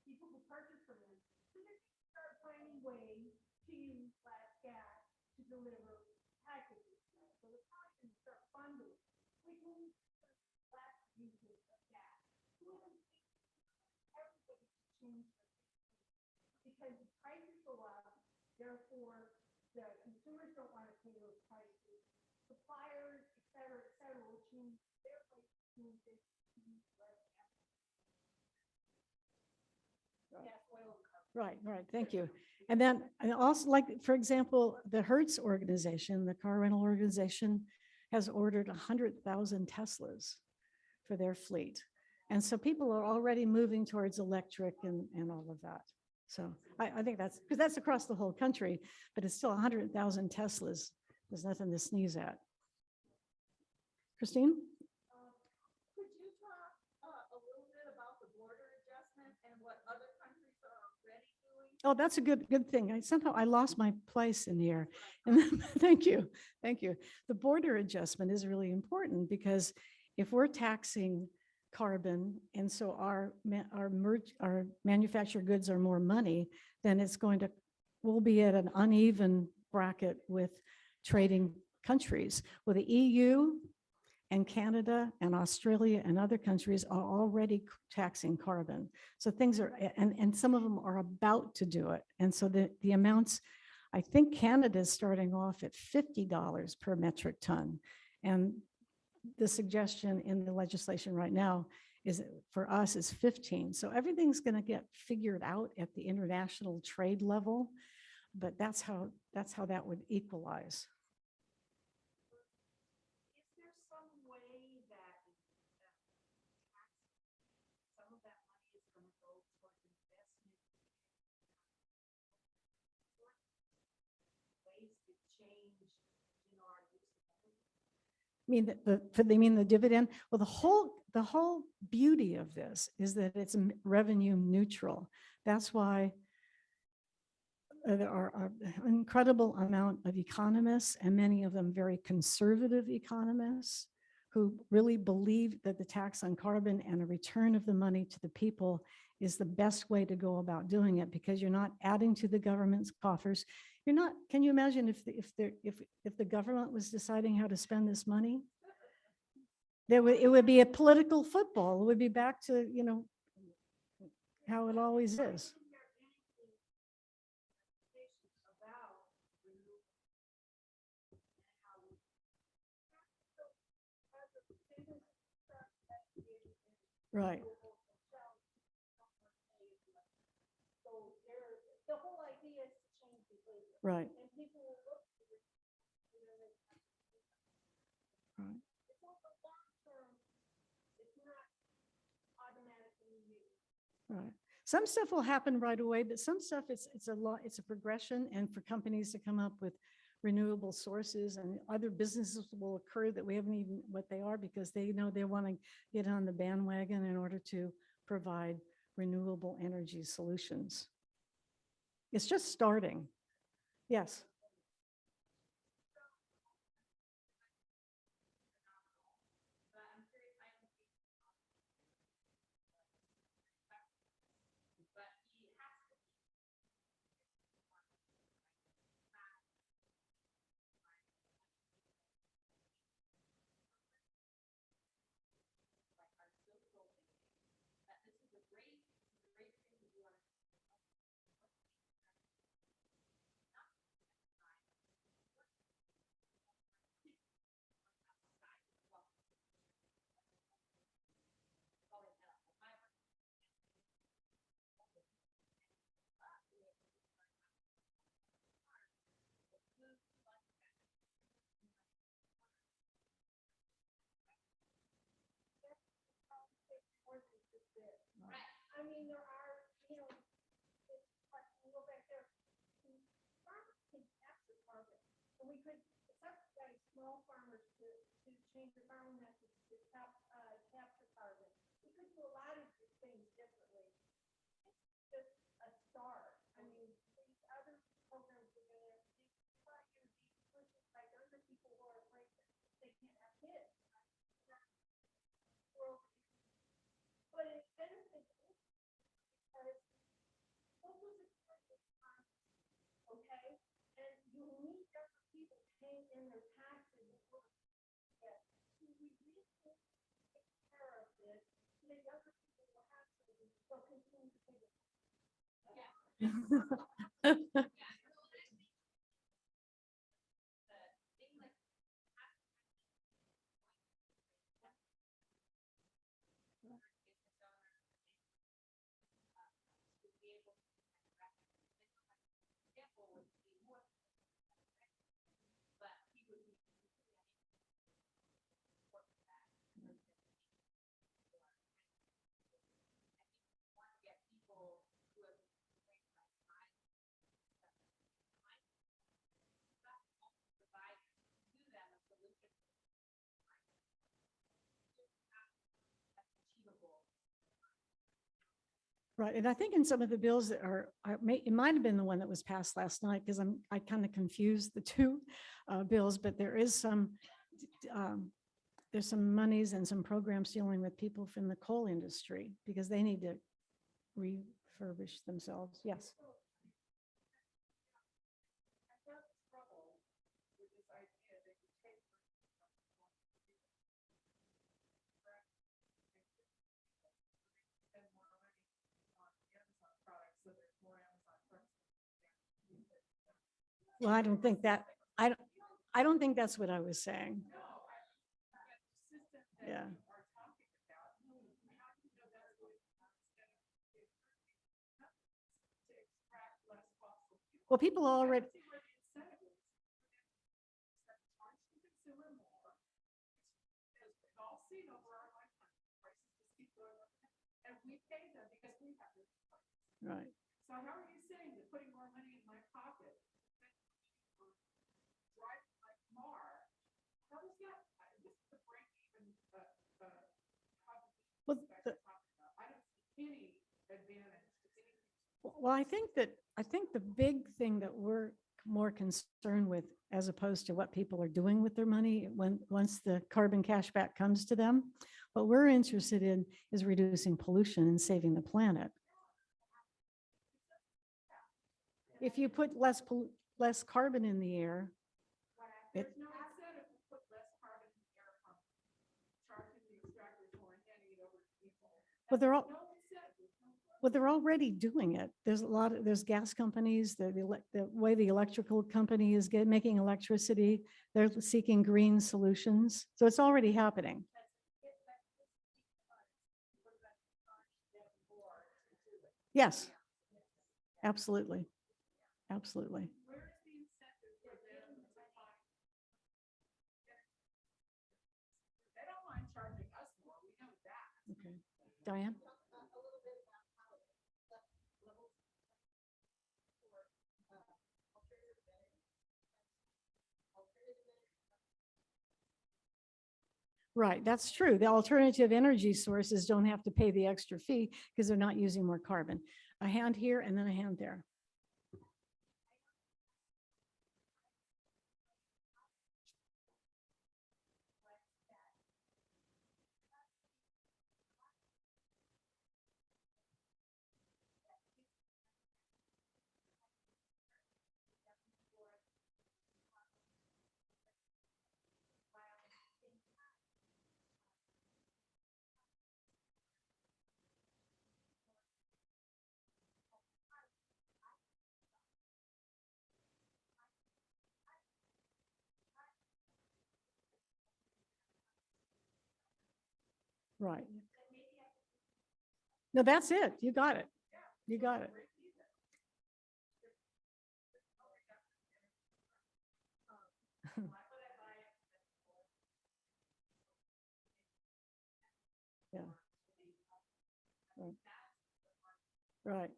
people who purchase from them. So they're going to start finding ways to use less gas to deliver packages. So the cost can start bundling, which means less usage of gas. Everybody should change because because prices go up, therefore the consumers don't want to pay those prices. Suppliers, et cetera, which means their prices means they use less gas, oil, and carbon. Right, thank you. And then I also like, for example, the Hertz organization, the car rental organization, has ordered 100,000 Teslas for their fleet. And so people are already moving towards electric and all of that. So I think that's, because that's across the whole country, but it's still 100,000 Teslas. There's nothing to sneeze at. Christine? Could you talk a little bit about the border adjustment and what other countries are already doing? Oh, that's a good thing. I lost my place in here. And then, thank you. The border adjustment is really important because if we're taxing carbon and so our manufactured goods are more money, then we'll be at an uneven bracket with trading countries. Well, the EU and Canada and Australia and other countries are already taxing carbon. So things are, and some of them are about to do it. And so the amounts, I think Canada is starting off at $50 per metric ton. And the suggestion in the legislation right now is for us is 15. So everything's going to get figured out at the international trade level, but that's how that would equalize. Is there some way that some of that money is going to go towards investment? Ways to change, our use of energy? They mean the dividend? Well, the whole beauty of this is that it's revenue neutral. That's why there are an incredible amount of economists, and many of them very conservative economists, who really believe that the tax on carbon and a return of the money to the people is the best way to go about doing it, because you're not adding to the government's coffers. You're not. Can you imagine if the government was deciding how to spend this money? It would be a political football. It would be back to how it always is. Right. The whole idea is to change behavior. Right. And people will look to it. Right. It's also long term. It's not automatically used. Right. Some stuff will happen right away, but some stuff it's a progression, and for companies to come up with renewable sources, and other businesses will occur that we haven't even what they are, because they know they want to get on the bandwagon in order to provide renewable energy solutions. It's just starting. Yes. I mean, there are, it's like, we go back there. Farmers can capture carbon, and we could subsidize small farmers to change their farming methods to capture carbon. We could do a lot of these things differently. It's just a start. I mean, these other programs are gonna, these try to be pushed by younger people who are afraid that they can't have kids. But it benefits because what was it? Okay, and you need younger people paying in their taxes. Yes, so we really take care of this. The younger people will have to, they'll continue to pay. Right, and I think in some of the bills that are, it might have been the one that was passed last night, because I kind of confused the two bills, but there is there's some monies and some programs dealing with people from the coal industry, because they need to refurbish themselves. Yes. Well, I don't think that, I don't think that's what I was saying. Yeah. Well, people already. Right. So how are you saying that putting more money in my pocket? Well, well, I think the big thing that we're more concerned with, as opposed to what people are doing with their money once the carbon cashback comes to them, what we're interested in is reducing pollution and saving the planet. If you put less carbon in the air, well, they're already doing it. There's gas companies, the way the electrical company is making electricity, they're seeking green solutions. So it's already happening. Yes, absolutely. Absolutely. Okay. Diane? Right, that's true. The alternative energy sources don't have to pay the extra fee because they're not using more carbon. A hand here and then a hand there. Right. No, that's it. You got it. You got it. Yeah. Right. Right.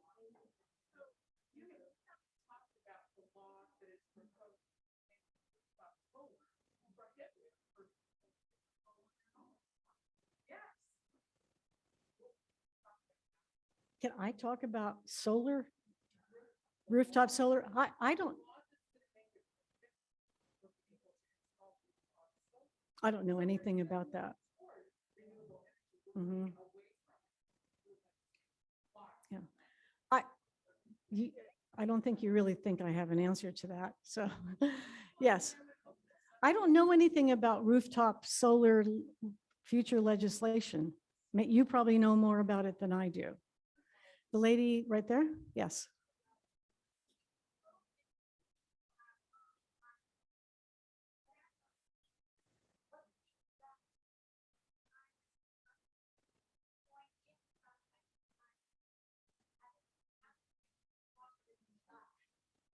Can I talk about solar, rooftop solar? I don't know anything about that. Mhm. Yeah. I don't think you really think I have an answer to that. So, yes. I don't know anything about rooftop solar future legislation. You probably know more about it than I do. The lady right there? Yes.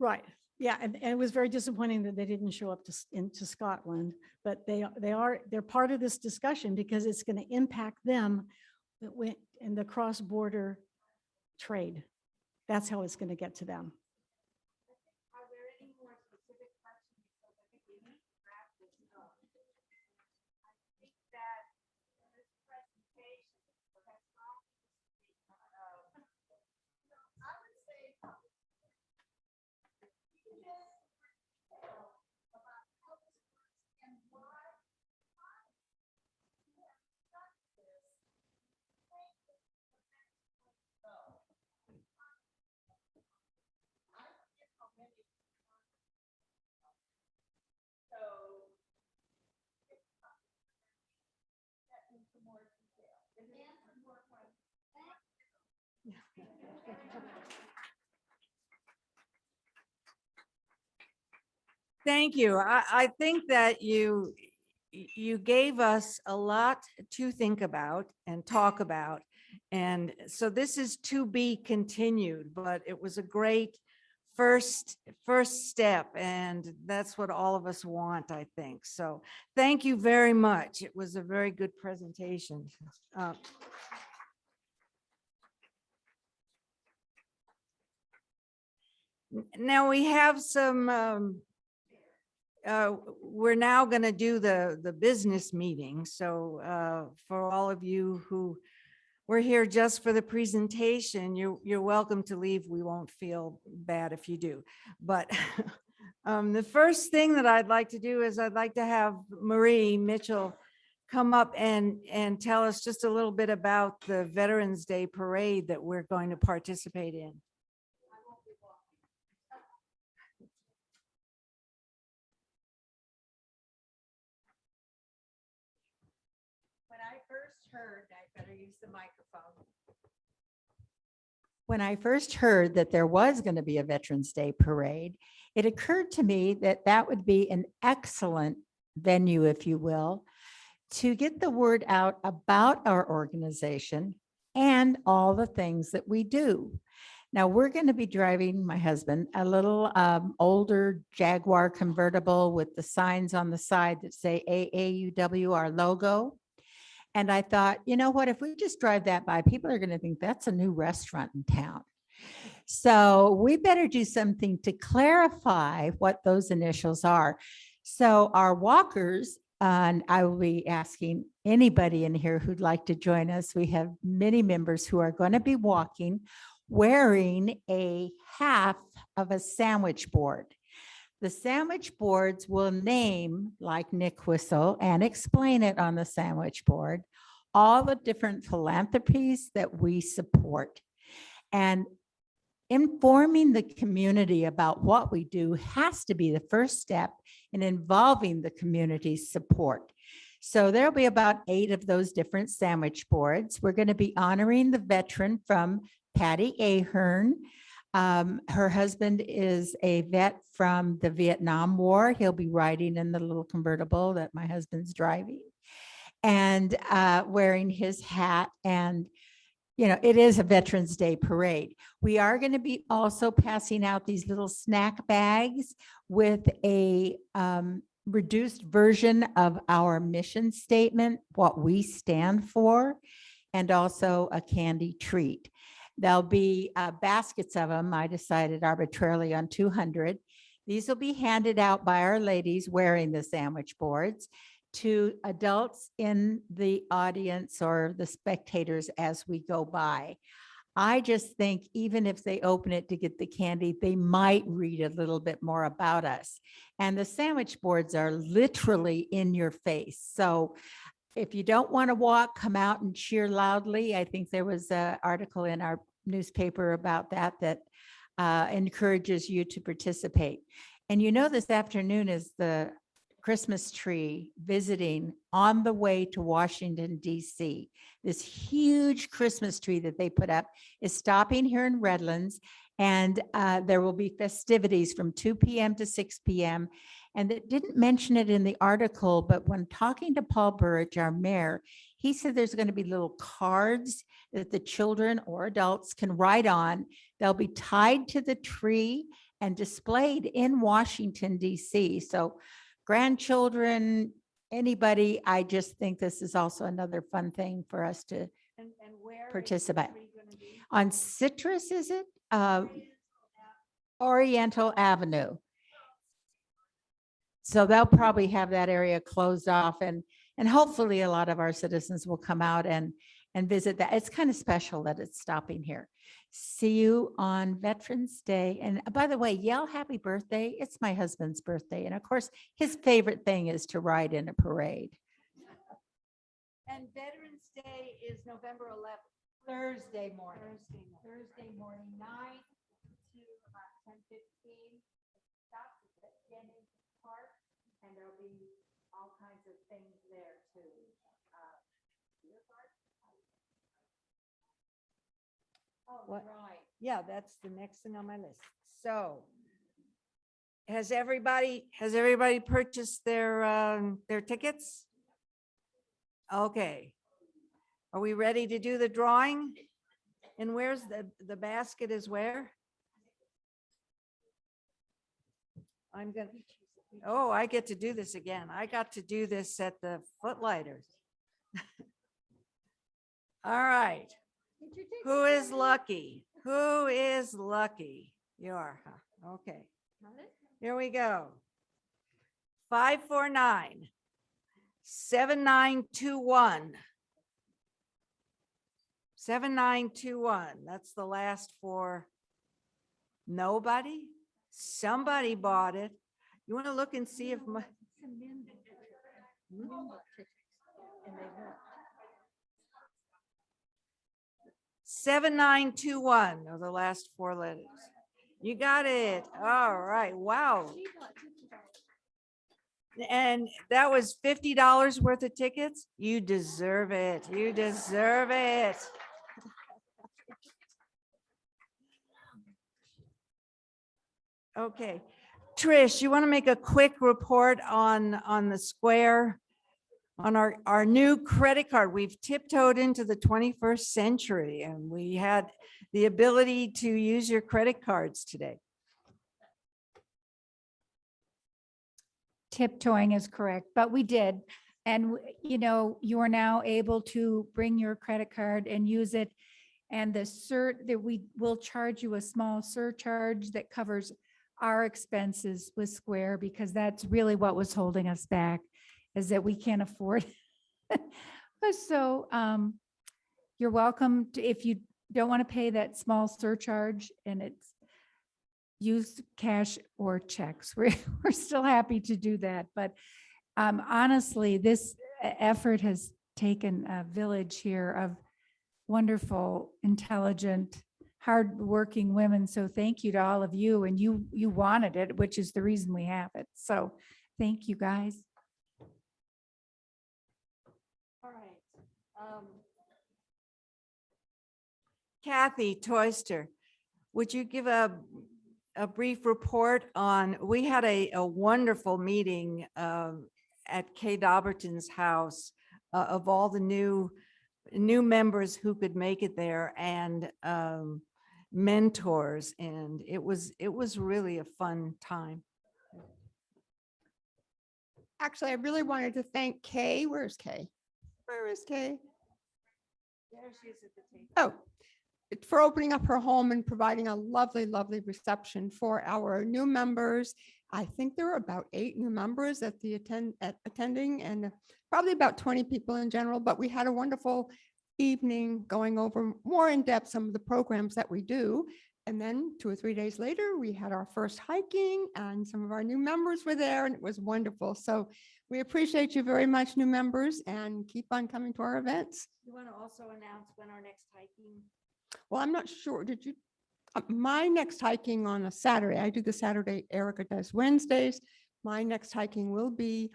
Right. Yeah. And it was very disappointing that they didn't show up into Scotland, but they're part of this discussion because it's going to impact them in the cross-border trade. That's how it's going to get to them. Thank you. I think that you gave us a lot to think about and talk about. And so this is to be continued, but it was a great first step. And that's what all of us want, I think. So thank you very much. It was a very good presentation. Now we have some, we're now going to do the business meeting. So for all of you who were here just for the presentation, you're welcome to leave. We won't feel bad if you do. But the first thing that I'd like to do is I'd like to have Marie Mitchell come up and tell us just a little bit about the Veterans Day Parade that we're going to participate in. I better use the microphone. When I first heard that there was going to be a Veterans Day Parade, it occurred to me that that would be an excellent venue, if you will, to get the word out about our organization and all the things that we do. Now, we're going to be driving, my husband, a little older Jaguar convertible with the signs on the side that say AAUW, our logo. And I thought, you know what, if we just drive that by, people are going to think that's a new restaurant in town. So we better do something to clarify what those initials are. So our walkers, and I will be asking anybody in here who'd like to join us. We have many members who are going to be walking wearing a half of a sandwich board. The sandwich boards will name, like Nick Whistle, and explain it on the sandwich board, all the different philanthropies that we support. And informing the community about what we do has to be the first step in involving the community's support. So there'll be about 8 of those different sandwich boards. We're going to be honoring the veteran from Patty Ahern. Her husband is a vet from the Vietnam War. He'll be riding in the little convertible that my husband's driving and wearing his hat. And, you know, it is a Veterans Day Parade. We are going to be also passing out these little snack bags with a reduced version of our mission statement, what we stand for, and also a candy treat. There'll be baskets of them. I decided arbitrarily on 200. These will be handed out by our ladies wearing the sandwich boards to adults in the audience or the spectators as we go by. I just think even if they open it to get the candy, they might read a little bit more about us. And the sandwich boards are literally in your face. So if you don't want to walk, come out and cheer loudly. I think there was an article in our newspaper about that encourages you to participate. And you know, this afternoon is the Christmas tree visiting on the way to Washington, D.C. This huge Christmas tree that they put up is stopping here in Redlands, and there will be festivities from 2 p.m. to 6 p.m. And it didn't mention it in the article, but when talking to Paul Burrich, our mayor, he said there's going to be little cards that the children or adults can write on. They'll be tied to the tree, and displayed in Washington DC. So grandchildren, anybody, I just think this is also another fun thing for us to And where? participate. On Citrus, is it? Oriental Avenue. So they'll probably have that area closed off, and hopefully a lot of our citizens will come out and visit that. It's kind of special that it's stopping here. See you on Veterans Day. And by the way, yell happy birthday. It's my husband's birthday. And of course, his favorite thing is to ride in a parade. And Veterans Day is November 11th. Thursday morning. Thursday morning, 9 to about 10:15. Stops at Jennings Park, and there'll be all kinds of things there too. Oh, What? right. Yeah, that's the next thing on my list. So has everybody purchased their tickets? Okay. Are we ready to do the drawing? And where's the basket is where? Oh, I get to do this again. I got to do this at the Footlighters. All right. Who is lucky? Who is lucky? You are, huh? Okay. Here we go. 549 7921. 7921. That's the last four. Nobody? Somebody bought it. You want to look and see if my. 7921 are the last four letters. You got it. All right. Wow. And that was $50 worth of tickets. You deserve it. You deserve it. Okay. Trish, you want to make a quick report on the square, on our new credit card? We've tiptoed into the 21st century, and we had the ability to use your credit cards today. Tiptoeing is correct, but we did. And you know, you are now able to bring your credit card and use it. And the cert that we will charge you a small surcharge that covers our expenses with Square, because that's really what was holding us back, is that we can't afford. So you're welcome to, if you don't want to pay that small surcharge, and it's use cash or checks. We're still happy to do that. But honestly, this effort has taken a village here of wonderful, intelligent, hardworking women. So thank you to all of you. And you wanted it, which is the reason we have it. So thank you, guys. All right. Kathy Toyster, would you give a brief report on, we had a wonderful meeting at Kay Dobberton's house of all the new members who could make it there, and mentors, and it was really a fun time. Actually, I really wanted to thank Kay. Where's Kay? Where is Kay? There she is at the table. Oh, for opening up her home and providing a lovely, lovely reception for our new members. I think there were about 8 new members at the attending, and probably about 20 people in general, but we had a wonderful evening going over more in depth some of the programs that we do. And then 2 or 3 days later, we had our first hiking, and some of our new members were there, and it was wonderful. So we appreciate you very much, new members, and keep on coming to our events. You want to also announce when our next hiking? Well, I'm not sure. Did you? My next hiking on a Saturday. I do the Saturday. Erica does Wednesdays. My next hiking will be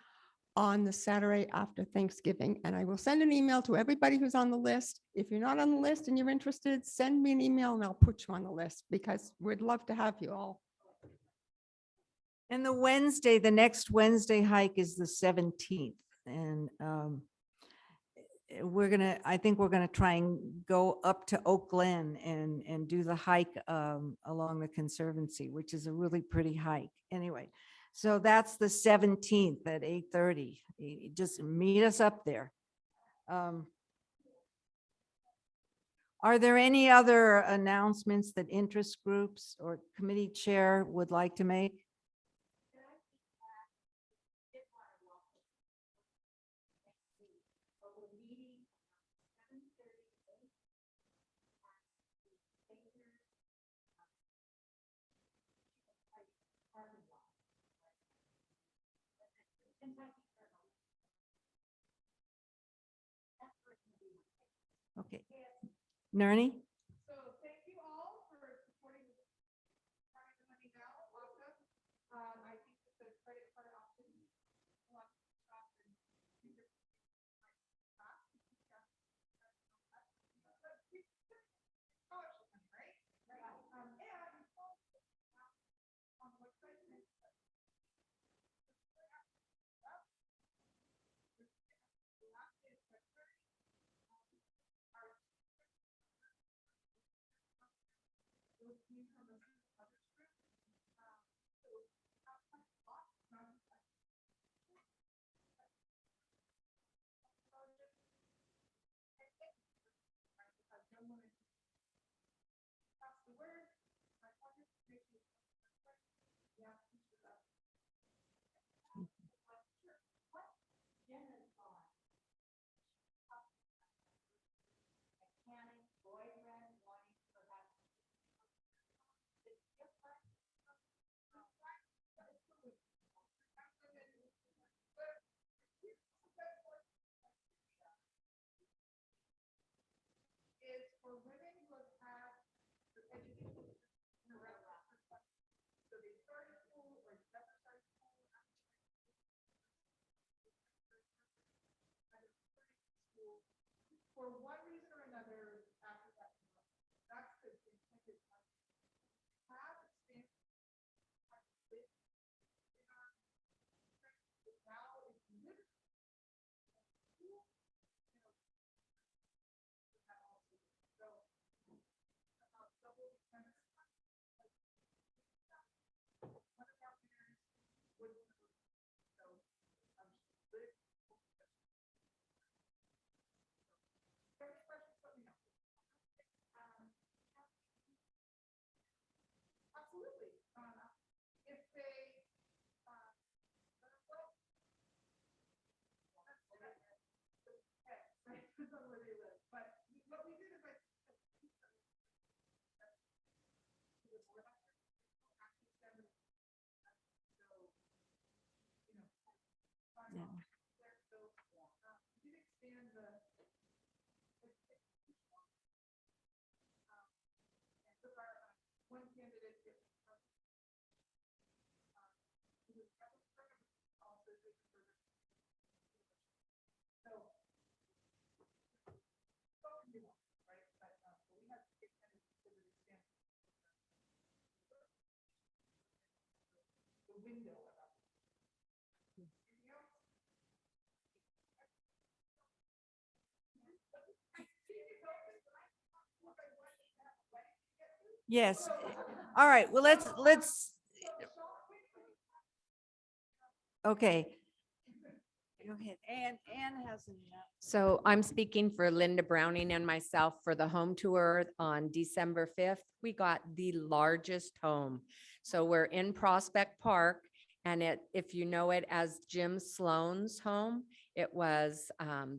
on the Saturday after Thanksgiving. And I will send an email to everybody who's on the list. If you're not on the list and you're interested, send me an email and I'll put you on the list, because we'd love to have you all. And the next Wednesday hike is the 17th. And I think we're gonna try and go up to Oak Glen and do the hike along the Conservancy, which is a really pretty hike. Anyway, so that's the 17th at 8:30. Just meet us up there. Are there any other announcements that interest groups or committee chair would like to make? Okay. Nerney? So thank you all for supporting having the money now. Awesome. I think that the credit card option. For one reason or another, after that, that's the intended have expanded now it's literally absolutely. If they, depends on where they live, but what we did is I. Yeah. Did expand the. One candidate. The window. Yes. All right. Well, let's. Okay. Go ahead. Anne has an. So I'm speaking for Linda Browning and myself for the home tour on December 5th. We got the largest home. So we're in Prospect Park, and if you know it as Jim Sloan's home, it was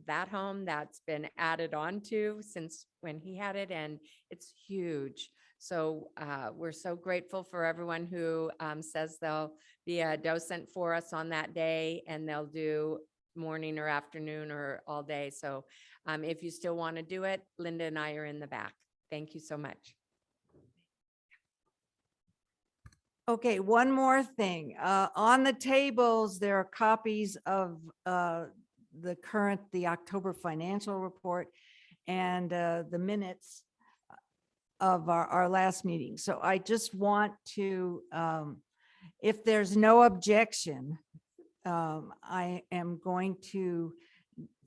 that home that's been added on to since when he had it, and it's huge. So we're so grateful for everyone who says they'll be a docent for us on that day, and they'll do morning or afternoon or all day. So if you still want to do it, Linda and I are in the back. Thank you so much. Okay, one more thing. On the tables, there are copies of the October financial report and the minutes of our last meeting. So I just want to, if there's no objection, I am going to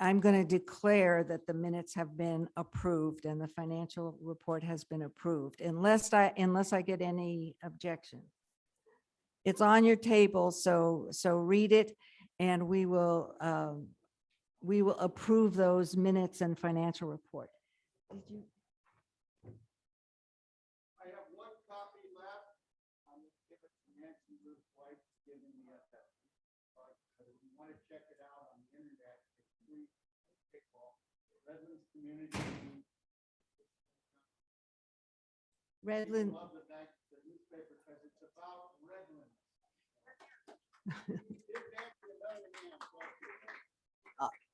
I'm going to declare that the minutes have been approved and the financial report has been approved unless I get any objection. It's on your table, so read it and we will approve those minutes and financial report. Did you? I have one copy left. I'm going to give it to Nancy Ruth White to give me the if you want to check it out on the internet, it's free. Redlands Community. Redland. Love the newspaper because it's about Redlands.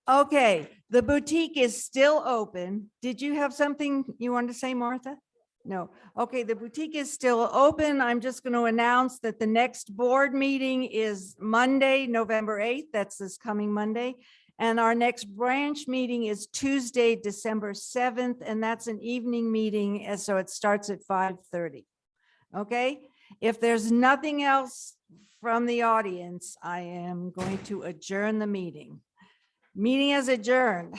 Okay, the boutique is still open. Did you have something you wanted to say, Martha? No. Okay, the boutique is still open. I'm just going to announce that the next board meeting is Monday, November 8th. That's this coming Monday. And our next branch meeting is Tuesday, December 7th, and that's an evening meeting, and so it starts at 5:30. Okay, if there's nothing else from the audience, I am going to adjourn the meeting. Meeting is adjourned.